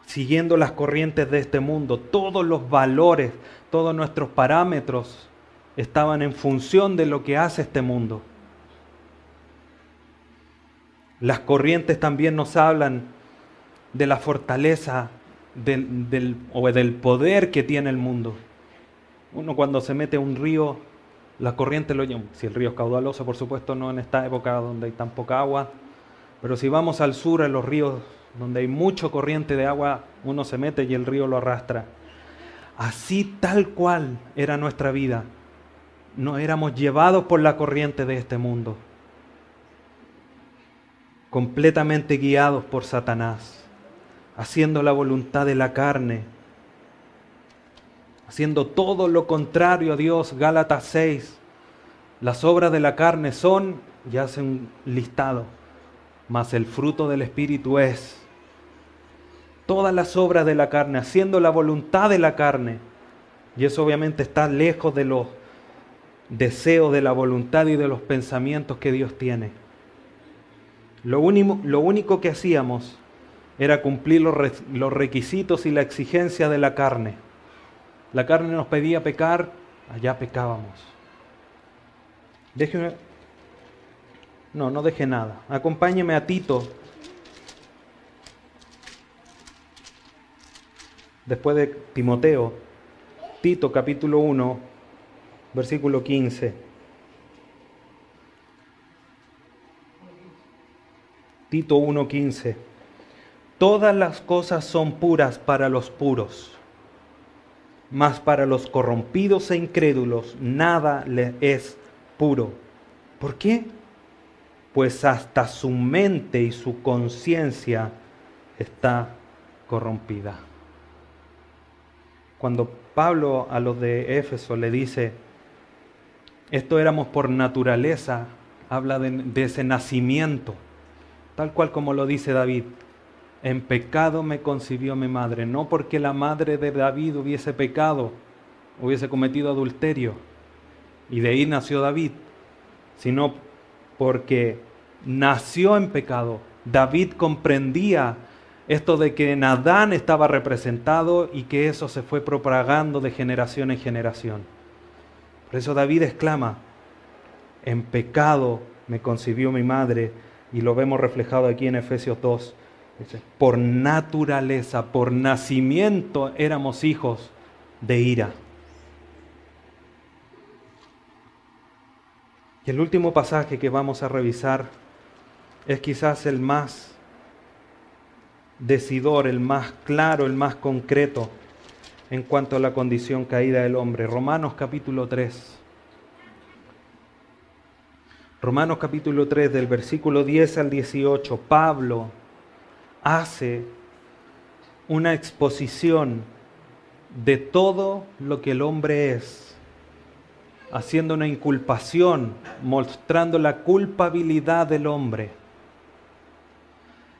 Siguiendo las corrientes de este mundo, todos los valores, todos nuestros parámetros estaban en función de lo que hace este mundo. Las corrientes también nos hablan de la fortaleza del poder que tiene el mundo. Uno cuando se mete a un río, la corriente lo lleva. Si el río es caudaloso, por supuesto, no en esta época donde hay tan poca agua. Pero si vamos al sur, en los ríos donde hay mucha corriente de agua, uno se mete y el río lo arrastra. Así tal cual era nuestra vida. No éramos llevados por la corriente de este mundo, completamente guiados por Satanás, haciendo la voluntad de la carne, haciendo todo lo contrario a Dios. Gálatas 6, las obras de la carne son, ya hace un listado, mas el fruto del Espíritu es. Todas las obras de la carne, haciendo la voluntad de la carne, y eso obviamente está lejos de los deseos, de la voluntad y de los pensamientos que Dios tiene. Lo único que hacíamos era cumplir los requisitos y la exigencia de la carne. La carne nos pedía pecar, allá pecábamos. No deje nada. Acompáñeme a Tito. Después de Timoteo, Tito capítulo 1, versículo 15. Tito 1:15. Todas las cosas son puras para los puros, mas para los corrompidos e incrédulos nada le es puro. ¿Por qué? Pues hasta su mente y su conciencia está corrompida. Cuando Pablo a los de Éfeso le dice Esto éramos por naturaleza, habla de ese nacimiento, tal cual como lo dice David. En pecado me concibió mi madre, no porque la madre de David hubiese pecado, hubiese cometido adulterio, y de ahí nació David, sino porque nació en pecado. David comprendía esto de que en Adán estaba representado y que eso se fue propagando de generación en generación. Por eso David exclama, en pecado me concibió mi madre, y lo vemos reflejado aquí en Efesios 2. Dice, por naturaleza, por nacimiento éramos hijos de ira. Y el último pasaje que vamos a revisar es quizás el más decidor, el más claro, el más concreto en cuanto a la condición caída del hombre. Romanos capítulo 3. Romanos capítulo 3, del versículo 10 al 18, Pablo hace una exposición de todo lo que el hombre es, haciendo una inculpación, mostrando la culpabilidad del hombre.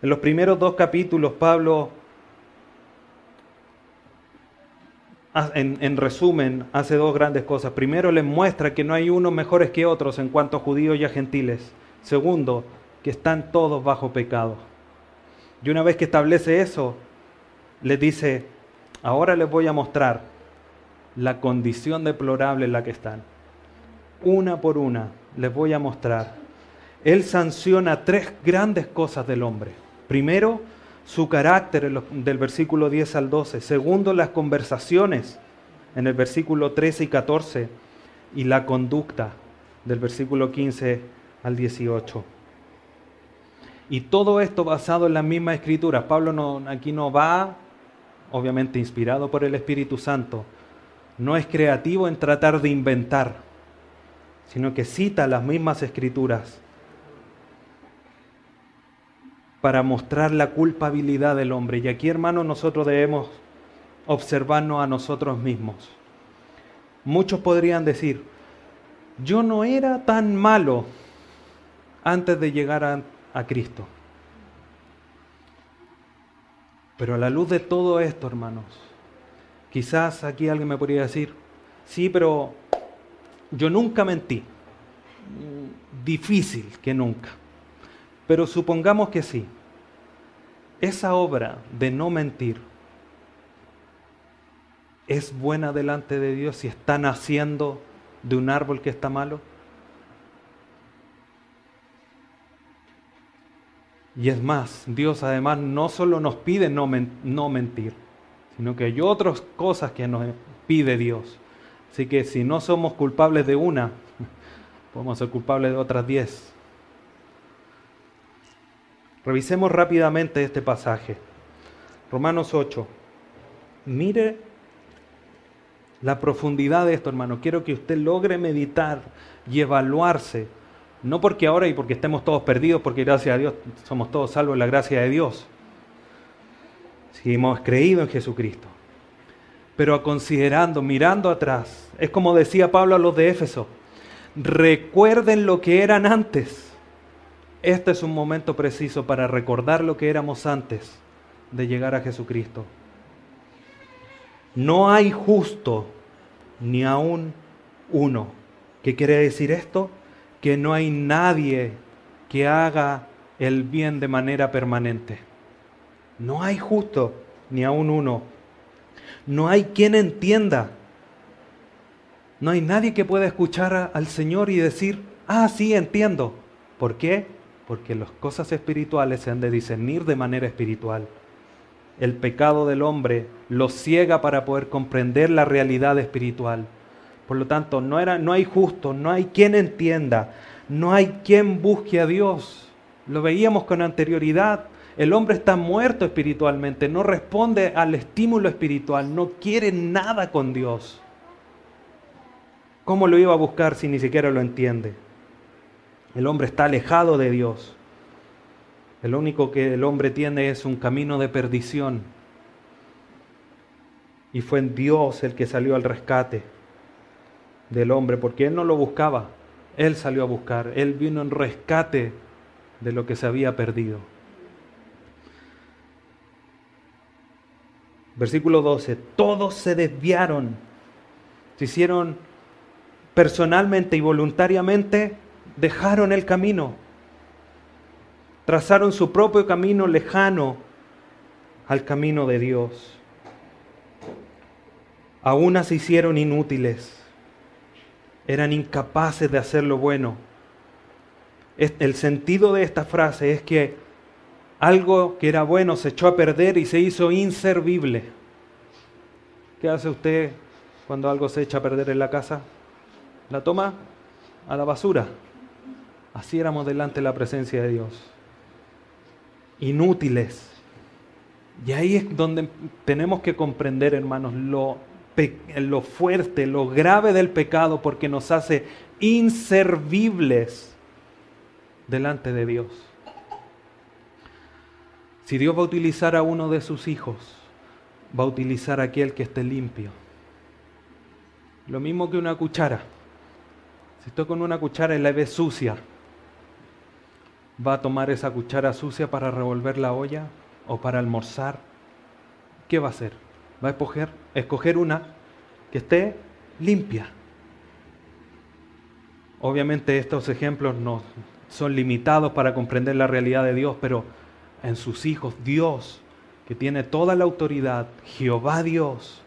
En los primeros 2 capítulos, Pablo, en resumen, hace 2 grandes cosas. Primero, les muestra que no hay unos mejores que otros en cuanto a judíos y a gentiles. Segundo, que están todos bajo pecado. Y una vez que establece eso, les dice, ahora les voy a mostrar la condición deplorable en la que están. Una por una les voy a mostrar. Él sanciona 3 grandes cosas del hombre. Primero, su carácter del versículo 10 al 12. Segundo, las conversaciones en el versículo 13 y 14. Y la conducta del versículo 15 al 18. Y todo esto basado en la misma escritura. Pablo aquí no va, obviamente inspirado por el Espíritu Santo, no es creativo en tratar de inventar, sino que cita las mismas escrituras para mostrar la culpabilidad del hombre. Y aquí, hermanos, nosotros debemos observarnos a nosotros mismos. Muchos podrían decir, yo no era tan malo antes de llegar a Cristo. Pero a la luz de todo esto, hermanos, quizás aquí alguien me podría decir, sí, pero yo nunca mentí. Difícil que nunca. Pero supongamos que sí. Esa obra de no mentir es buena delante de Dios si está naciendo de un árbol que está malo. Y es más, Dios además no solo nos pide no mentir, sino que hay otras cosas que nos pide Dios. Así que si no somos culpables de una, podemos ser culpables de otras 10. Revisemos rápidamente este pasaje. Romanos 8. Mire la profundidad de esto, hermano. Quiero que usted logre meditar y evaluarse. No porque ahora y porque estemos todos perdidos, porque gracias a Dios somos todos salvos en la gracia de Dios. Si hemos creído en Jesucristo. Pero considerando, mirando atrás, es como decía Pablo a los de Éfeso. Recuerden lo que eran antes. Este es un momento preciso para recordar lo que éramos antes de llegar a Jesucristo. No hay justo ni aún uno. ¿Qué quiere decir esto? Que no hay nadie que haga el bien de manera permanente. No hay justo ni aún uno. No hay quien entienda. No hay nadie que pueda escuchar al Señor y decir, ah, sí, entiendo. ¿Por qué? Porque las cosas espirituales se han de discernir de manera espiritual. El pecado del hombre lo ciega para poder comprender la realidad espiritual. Por lo tanto, no hay justo, no hay quien entienda, no hay quien busque a Dios. Lo veíamos con anterioridad. El hombre está muerto espiritualmente, no responde al estímulo espiritual, no quiere nada con Dios. ¿Cómo lo iba a buscar si ni siquiera lo entiende? El hombre está alejado de Dios. El único que el hombre tiene es un camino de perdición. Y fue en Dios el que salió al rescate. del hombre, porque Él no lo buscaba, Él salió a buscar, Él vino en rescate de lo que se había perdido. Versículo 12, todos se desviaron, se hicieron personalmente y voluntariamente, dejaron el camino, trazaron su propio camino lejano al camino de Dios. A unas se hicieron inútiles, eran incapaces de hacer lo bueno. El sentido de esta frase es que algo que era bueno se echó a perder y se hizo inservible. ¿Qué hace usted cuando algo se echa a perder en la casa? La toma a la basura. Así éramos delante de la presencia de Dios. Inútiles. Y ahí es donde tenemos que comprender, hermanos, lo fuerte, lo grave del pecado, porque nos hace inservibles delante de Dios. Si Dios va a utilizar a uno de sus hijos, va a utilizar a aquel que esté limpio. Lo mismo que una cuchara. Si estoy con una cuchara y la ve sucia, ¿va a tomar esa cuchara sucia para revolver la olla o para almorzar? ¿Qué va a hacer? Va a escoger una que esté limpia. Obviamente estos ejemplos no son limitados para comprender la realidad de Dios, pero en sus hijos, Dios, que tiene toda la autoridad, Jehová Dios,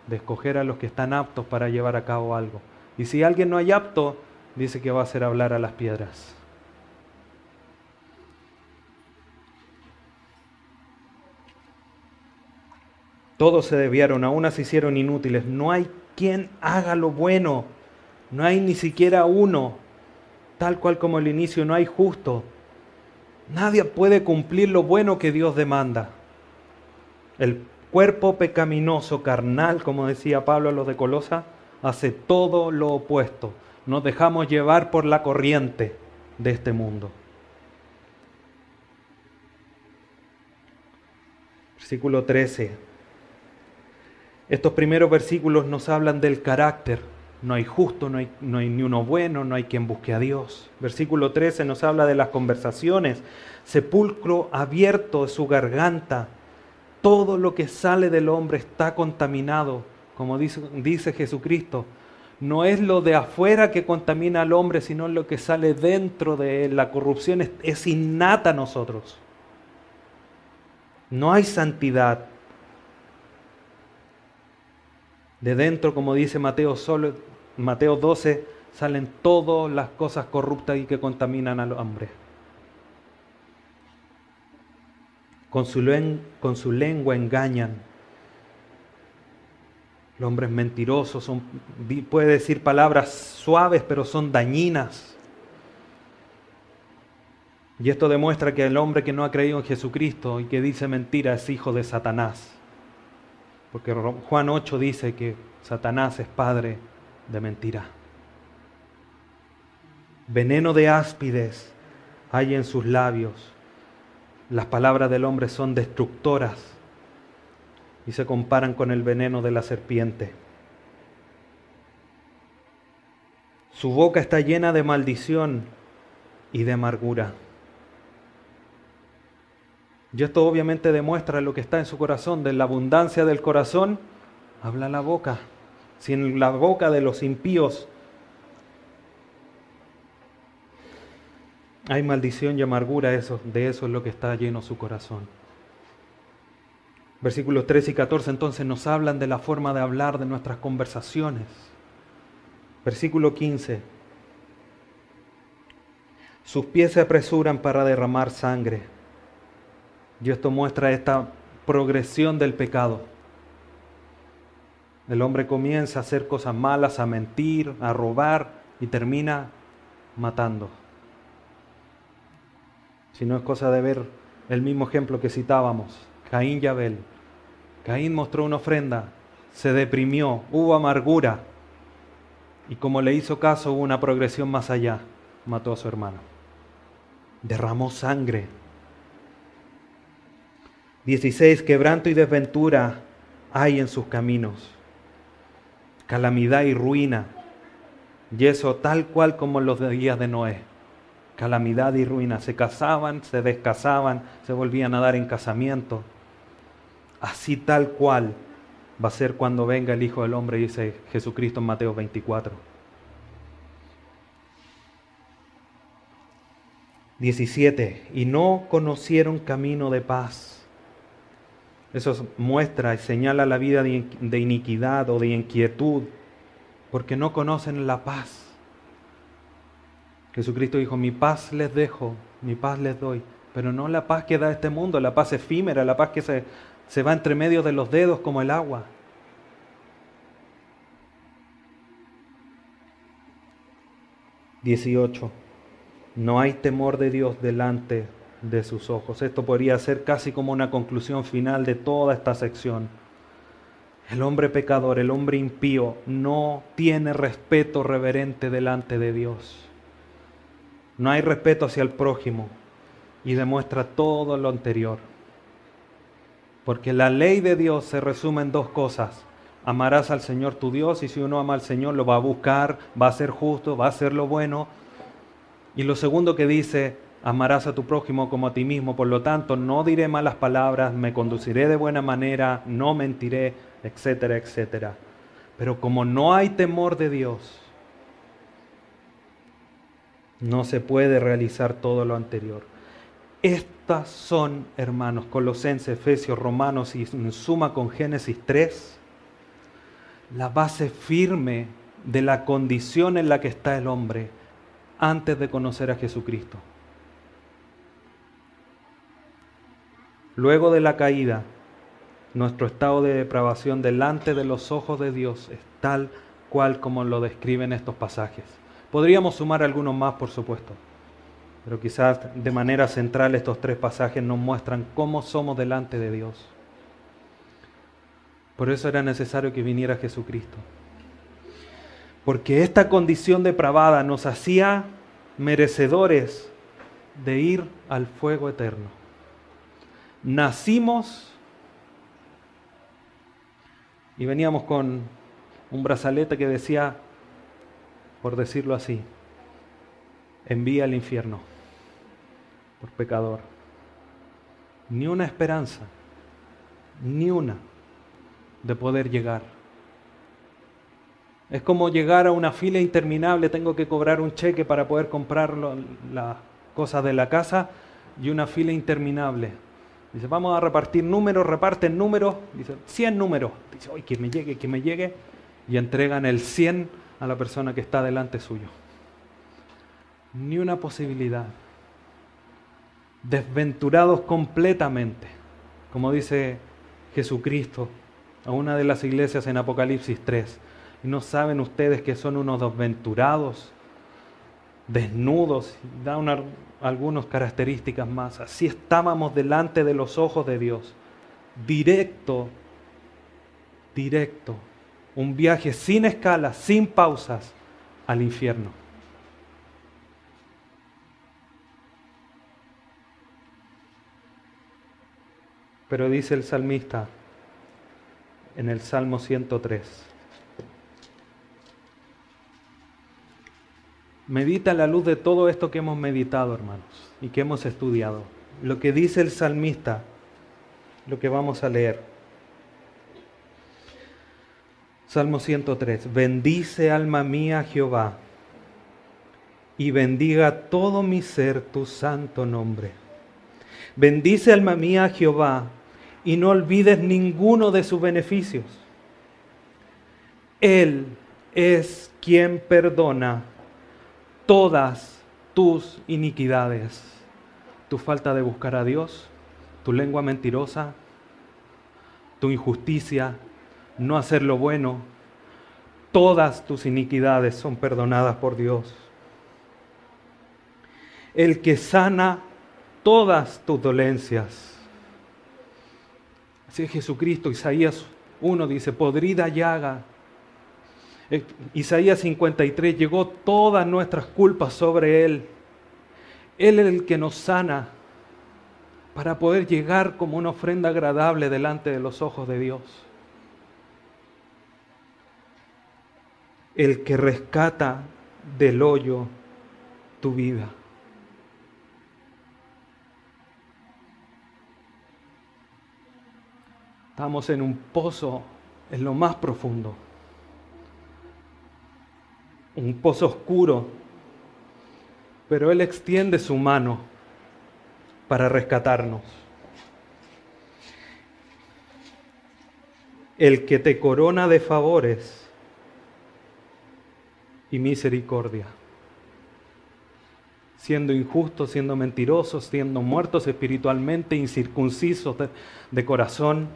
de escoger a los que están aptos para llevar a cabo algo. Y si alguien no hay apto, dice que va a hacer hablar a las piedras. Todos se desviaron, a unas se hicieron inútiles. No hay quien haga lo bueno, no hay ni siquiera uno. Tal cual como el inicio, no hay justo. Nadie puede cumplir lo bueno que Dios demanda. El cuerpo pecaminoso, carnal, como decía Pablo a los de Colosa, hace todo lo opuesto. Nos dejamos llevar por la corriente de este mundo. Versículo 13. Estos primeros versículos nos hablan del carácter. No hay justo, no hay ni uno bueno, no hay quien busque a Dios. Versículo 13 nos habla de las conversaciones. Sepulcro abierto es su garganta. Todo lo que sale del hombre está contaminado. Como dice Jesucristo, no es lo de afuera que contamina al hombre, sino lo que sale dentro de él. La corrupción es innata a nosotros. No hay santidad. De dentro, como dice Mateo 12, salen todas las cosas corruptas y que contaminan al hombre. Con su lengua engañan. El hombre es mentiroso, puede decir palabras suaves, pero son dañinas. Y esto demuestra que el hombre que no ha creído en Jesucristo y que dice mentira es hijo de Satanás. Porque Juan 8 dice que Satanás es padre de mentira. Veneno de áspides hay en sus labios. Las palabras del hombre son destructoras y se comparan con el veneno de la serpiente. Su boca está llena de maldición y de amargura. Y esto obviamente demuestra lo que está en su corazón. De la abundancia del corazón habla la boca. Si en la boca de los impíos hay maldición y amargura, de eso es lo que está lleno su corazón. Versículos 13 y 14 entonces nos hablan de la forma de hablar, de nuestras conversaciones. Versículo 15. Sus pies se apresuran para derramar sangre. Y esto muestra esta progresión del pecado. El hombre comienza a hacer cosas malas, a mentir, a robar y termina matando. Si no es cosa de ver el mismo ejemplo que citábamos, Caín y Abel. Caín mostró una ofrenda, se deprimió, hubo amargura y como le hizo caso hubo una progresión más allá, mató a su hermano. Derramó sangre. 16. Quebranto y desventura hay en sus caminos. Calamidad y ruina. Y eso tal cual como en los días de Noé. Calamidad y ruina. Se casaban, se descasaban, se volvían a dar en casamiento. Así tal cual va a ser cuando venga el Hijo del Hombre, dice Jesucristo en Mateo 24. 17. Y no conocieron camino de paz. Eso muestra y señala la vida de iniquidad o de inquietud, porque no conocen la paz. Jesucristo dijo, mi paz les dejo, mi paz les doy, pero no la paz que da este mundo, la paz efímera, la paz que se va entre medio de los dedos como el agua. 18. No hay temor de Dios delante de sus ojos. Esto podría ser casi como una conclusión final de toda esta sección. El hombre pecador, el hombre impío, no tiene respeto reverente delante de Dios. No hay respeto hacia el prójimo y demuestra todo lo anterior. Porque la ley de Dios se resume en dos cosas. Amarás al Señor tu Dios, y si uno ama al Señor lo va a buscar, va a ser justo, va a hacer lo bueno. Y lo segundo que dice, amarás a tu prójimo como a ti mismo. Por lo tanto, no diré malas palabras, me conduciré de buena manera, no mentiré, etcétera, etcétera. Pero como no hay temor de Dios, no se puede realizar todo lo anterior. Estas son, hermanos, Colosenses, Efesios, Romanos y en suma con Génesis 3, la base firme de la condición en la que está el hombre antes de conocer a Jesucristo. Luego de la caída, nuestro estado de depravación delante de los ojos de Dios es tal cual como lo describen estos pasajes. Podríamos sumar algunos más, por supuesto, pero quizás de manera central estos tres pasajes nos muestran cómo somos delante de Dios. Por eso era necesario que viniera Jesucristo. Porque esta condición depravada nos hacía merecedores de ir al fuego eterno. Nacimos y veníamos con un brazalete que decía, por decirlo así, envía al infierno por pecador. Ni una esperanza, ni una de poder llegar. Es como llegar a una fila interminable, tengo que cobrar un cheque para poder comprar las cosas de la casa y una fila interminable. Dice, vamos a repartir números, reparten números, dice, 100 números. Dice, ¡ay, que me llegue! Y entregan el 100 a la persona que está delante suyo. Ni una posibilidad. Desventurados completamente, como dice Jesucristo a una de las iglesias en Apocalipsis 3. ¿Y no saben ustedes que son unos desventurados, desnudos? Da algunas características más. Así estábamos delante de los ojos de Dios. Directo. Un viaje sin escalas, sin pausas, al infierno. Pero dice el salmista en el Salmo 103. Medita a la luz de todo esto que hemos meditado, hermanos, y que hemos estudiado. Lo que dice el salmista, lo que vamos a leer. Salmo 103. Bendice, alma mía, a Jehová, y bendiga todo mi ser tu santo nombre. Bendice, alma mía, a Jehová, y no olvides ninguno de sus beneficios. Él es quien perdona todas tus iniquidades, tu falta de buscar a Dios, tu lengua mentirosa, tu injusticia, no hacer lo bueno, todas tus iniquidades son perdonadas por Dios. El que sana todas tus dolencias. Así es Jesucristo. Isaías 1 dice, podrida llaga. Isaías 53, llegó todas nuestras culpas sobre Él. Él es el que nos sana para poder llegar como una ofrenda agradable delante de los ojos de Dios. El que rescata del hoyo tu vida. Estamos en un pozo en lo más profundo, un pozo oscuro, pero Él extiende su mano para rescatarnos. El que te corona de favores y misericordia, siendo injustos, siendo mentirosos, siendo muertos espiritualmente, incircuncisos de corazón,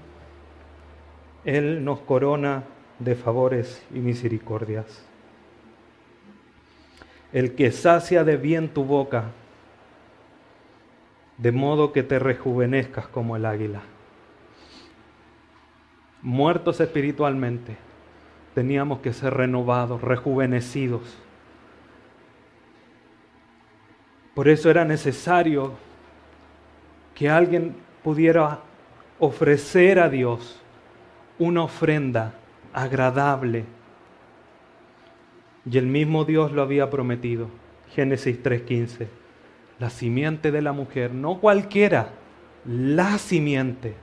Él nos corona de favores y misericordias. El que sacia de bien tu boca, de modo que te rejuvenezcas como el águila. Muertos espiritualmente, teníamos que ser renovados, rejuvenecidos. Por eso era necesario que alguien pudiera ofrecer a Dios una ofrenda agradable. Y el mismo Dios lo había prometido. Génesis 3:15. La simiente de la mujer, no cualquiera, la simiente,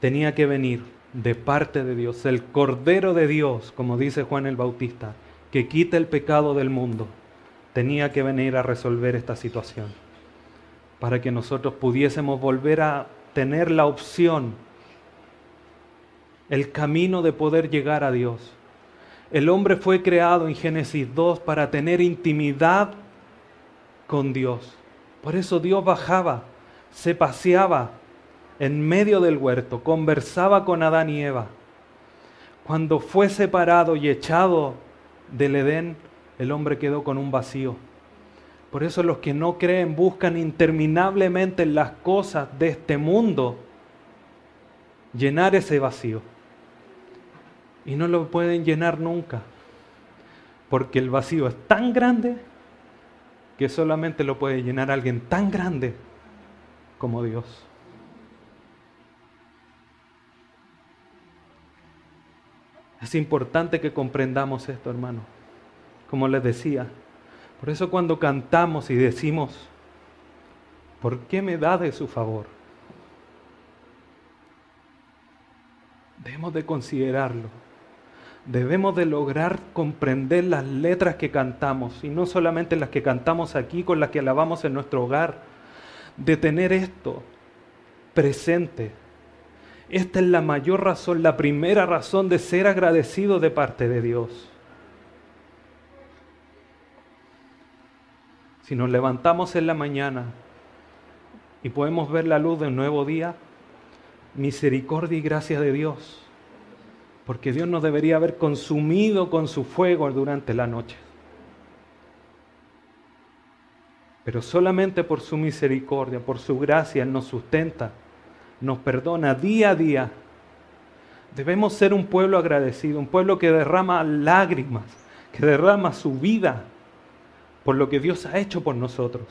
tenía que venir de parte de Dios, el Cordero de Dios, como dice Juan el Bautista, que quita el pecado del mundo, tenía que venir a resolver esta situación, para que nosotros pudiésemos volver a tener la opción, el camino de poder llegar a Dios. El hombre fue creado en Génesis 2 para tener intimidad con Dios. Por eso Dios bajaba, se paseaba en medio del huerto, conversaba con Adán y Eva. Cuando fue separado y echado del Edén, el hombre quedó con un vacío. Por eso los que no creen buscan interminablemente en las cosas de este mundo llenar ese vacío. Y no lo pueden llenar nunca, porque el vacío es tan grande que solamente lo puede llenar alguien tan grande como Dios. Es importante que comprendamos esto, hermano. Como les decía, por eso cuando cantamos y decimos, ¿por qué me da de su favor? Debemos de considerarlo. Debemos de lograr comprender las letras que cantamos, y no solamente las que cantamos aquí, con las que alabamos en nuestro hogar, de tener esto presente. Esta es la mayor razón, la primera razón de ser agradecido de parte de Dios. Si nos levantamos en la mañana y podemos ver la luz de un nuevo día, misericordia y gracia de Dios. Porque Dios nos debería haber consumido con su fuego durante la noche. Pero solamente por su misericordia, por su gracia, Él nos sustenta, nos perdona día a día. Debemos ser un pueblo agradecido, un pueblo que derrama lágrimas, que derrama su vida por lo que Dios ha hecho por nosotros.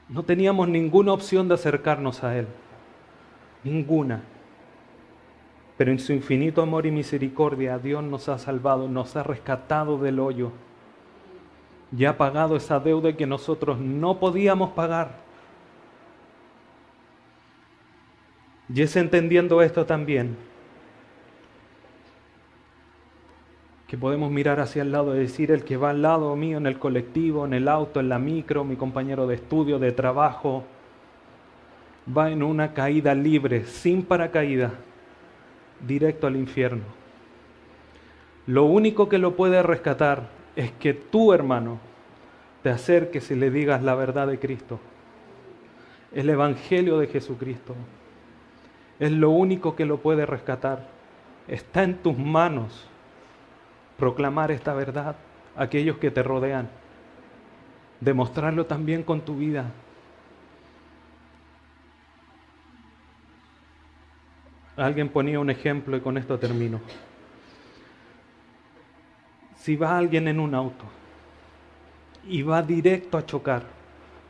No teníamos ninguna opción de acercarnos a Él, ninguna. Pero en su infinito amor y misericordia, Dios nos ha salvado, nos ha rescatado del hoyo y ha pagado esa deuda que nosotros no podíamos pagar. Y es entendiendo esto también que podemos mirar hacia el lado y decir, el que va al lado mío en el colectivo, en el auto, en la micro, mi compañero de estudio, de trabajo, va en una caída libre, sin paracaídas, directo al infierno. Lo único que lo puede rescatar es que tú, hermano, te acerques y le digas la verdad de Cristo. El Evangelio de Jesucristo es lo único que lo puede rescatar. Está en tus manos proclamar esta verdad a aquellos que te rodean, demostrarlo también con tu vida. Alguien ponía un ejemplo y con esto termino. Si va alguien en un auto y va directo a chocar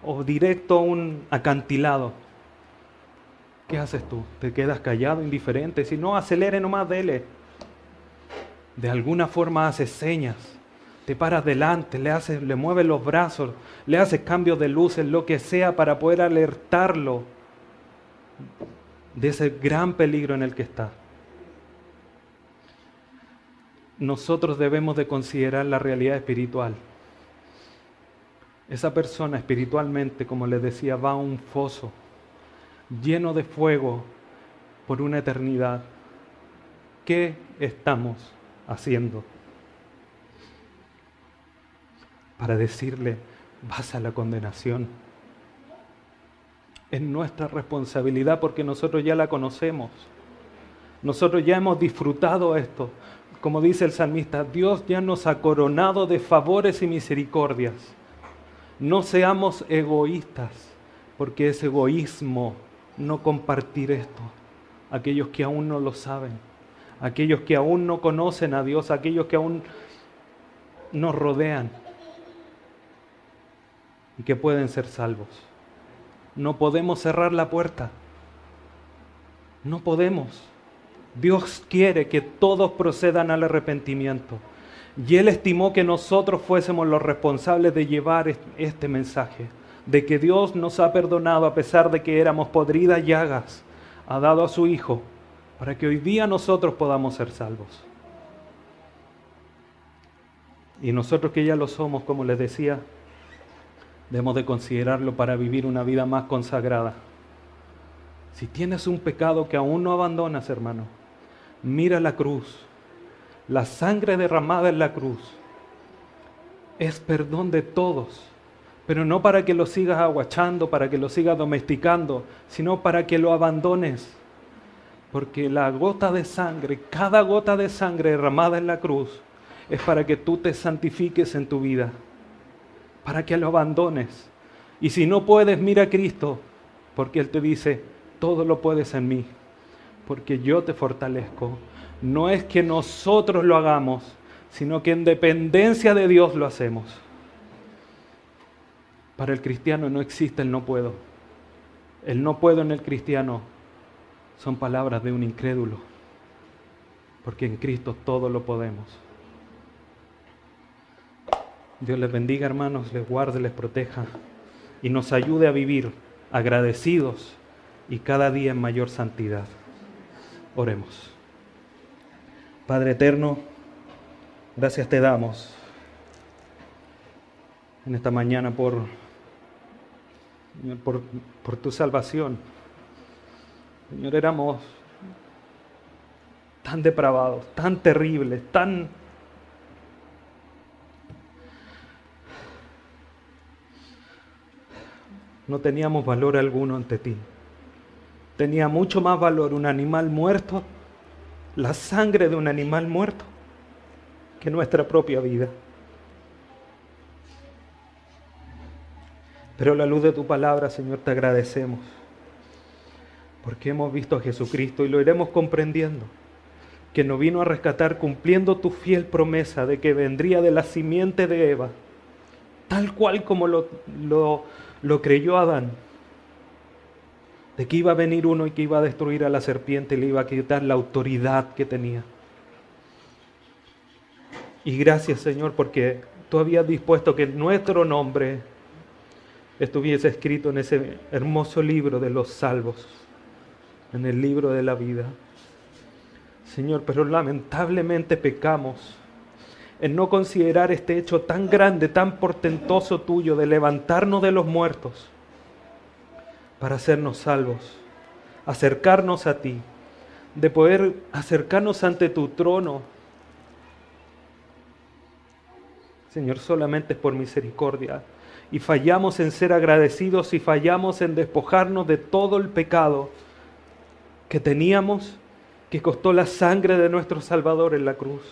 o directo a un acantilado, ¿qué haces tú? ¿Te quedas callado, indiferente? Si no, acelere nomás, dele. de alguna forma haces señas, te paras delante, le mueves los brazos, le haces cambios de luces, lo que sea para poder alertarlo de ese gran peligro en el que está. Nosotros debemos de considerar la realidad espiritual. Esa persona espiritualmente, como les decía, va a un foso lleno de fuego por una eternidad. ¿Qué estamos haciendo para decirle, vas a la condenación? Es nuestra responsabilidad porque nosotros ya la conocemos. Nosotros ya hemos disfrutado esto. Como dice el salmista, Dios ya nos ha coronado de favores y misericordias. No seamos egoístas, porque es egoísmo no compartir esto. Aquellos que aún no lo saben, aquellos que aún no conocen a Dios, aquellos que aún nos rodean y que pueden ser salvos. No podemos cerrar la puerta. No podemos. Dios quiere que todos procedan al arrepentimiento. Y Él estimó que nosotros fuésemos los responsables de llevar este mensaje, de que Dios nos ha perdonado a pesar de que éramos podridas llagas, ha dado a su Hijo para que hoy día nosotros podamos ser salvos. Y nosotros que ya lo somos, como les decía, debemos de considerarlo para vivir una vida más consagrada. Si tienes un pecado que aún no abandonas, hermano, mira la cruz. La sangre derramada en la cruz es perdón de todos, pero no para que lo sigas aguachando, para que lo sigas domesticando, sino para que lo abandones. Porque la gota de sangre, cada gota de sangre derramada en la cruz, es para que tú te santifiques en tu vida, para que lo abandones. Y si no puedes, mira a Cristo, porque Él te dice, todo lo puedes en mí, porque yo te fortalezco. No es que nosotros lo hagamos, sino que en dependencia de Dios lo hacemos. Para el cristiano no existe el no puedo. El no puedo en el cristiano son palabras de un incrédulo, porque en Cristo todo lo podemos. Dios les bendiga, hermanos, les guarde, les proteja y nos ayude a vivir agradecidos y cada día en mayor santidad. Oremos. Padre eterno, gracias te damos en esta mañana por tu salvación. Señor, éramos tan depravados, tan terribles, no teníamos valor alguno ante ti. Tenía mucho más valor un animal muerto, la sangre de un animal muerto, que nuestra propia vida. Pero a la luz de tu palabra, Señor, te agradecemos, porque hemos visto a Jesucristo y lo iremos comprendiendo, que nos vino a rescatar cumpliendo tu fiel promesa de que vendría de la simiente de Eva, tal cual como lo creyó Adán, de que iba a venir uno y que iba a destruir a la serpiente y le iba a quitar la autoridad que tenía. Y gracias, Señor, porque tú habías dispuesto que nuestro nombre estuviese escrito en ese hermoso libro de los salvos, en el libro de la vida. Señor, pero lamentablemente pecamos en no considerar este hecho tan grande, tan portentoso tuyo de levantarnos de los muertos para hacernos salvos, acercarnos a ti, de poder acercarnos ante tu trono. Señor, solamente es por misericordia. Y fallamos en ser agradecidos y fallamos en despojarnos de todo el pecado que teníamos, que costó la sangre de nuestro Salvador en la cruz.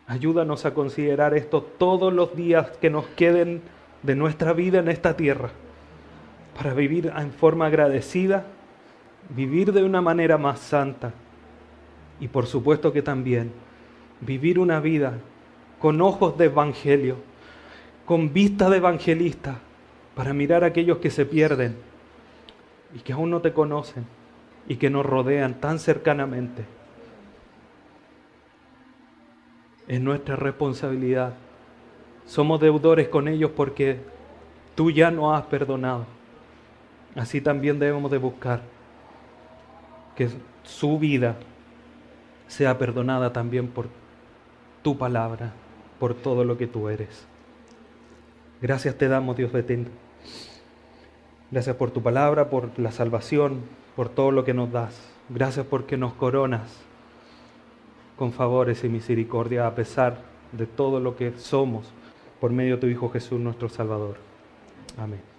Ayúdanos a considerar esto todos los días que nos queden de nuestra vida en esta tierra, para vivir en forma agradecida, vivir de una manera más santa y por supuesto que también vivir una vida con ojos de evangelio, con vista de evangelista, para mirar a aquellos que se pierden y que aún no te conocen y que nos rodean tan cercanamente. Es nuestra responsabilidad. Somos deudores con ellos porque tú ya nos has perdonado. Así también debemos de buscar que su vida sea perdonada también por tu palabra, por todo lo que tú eres. Gracias te damos, Dios bendito. Gracias por tu palabra, por la salvación, por todo lo que nos das. Gracias porque nos coronas con favores y misericordia a pesar de todo lo que somos, por medio de tu Hijo Jesús, nuestro Salvador. Amén.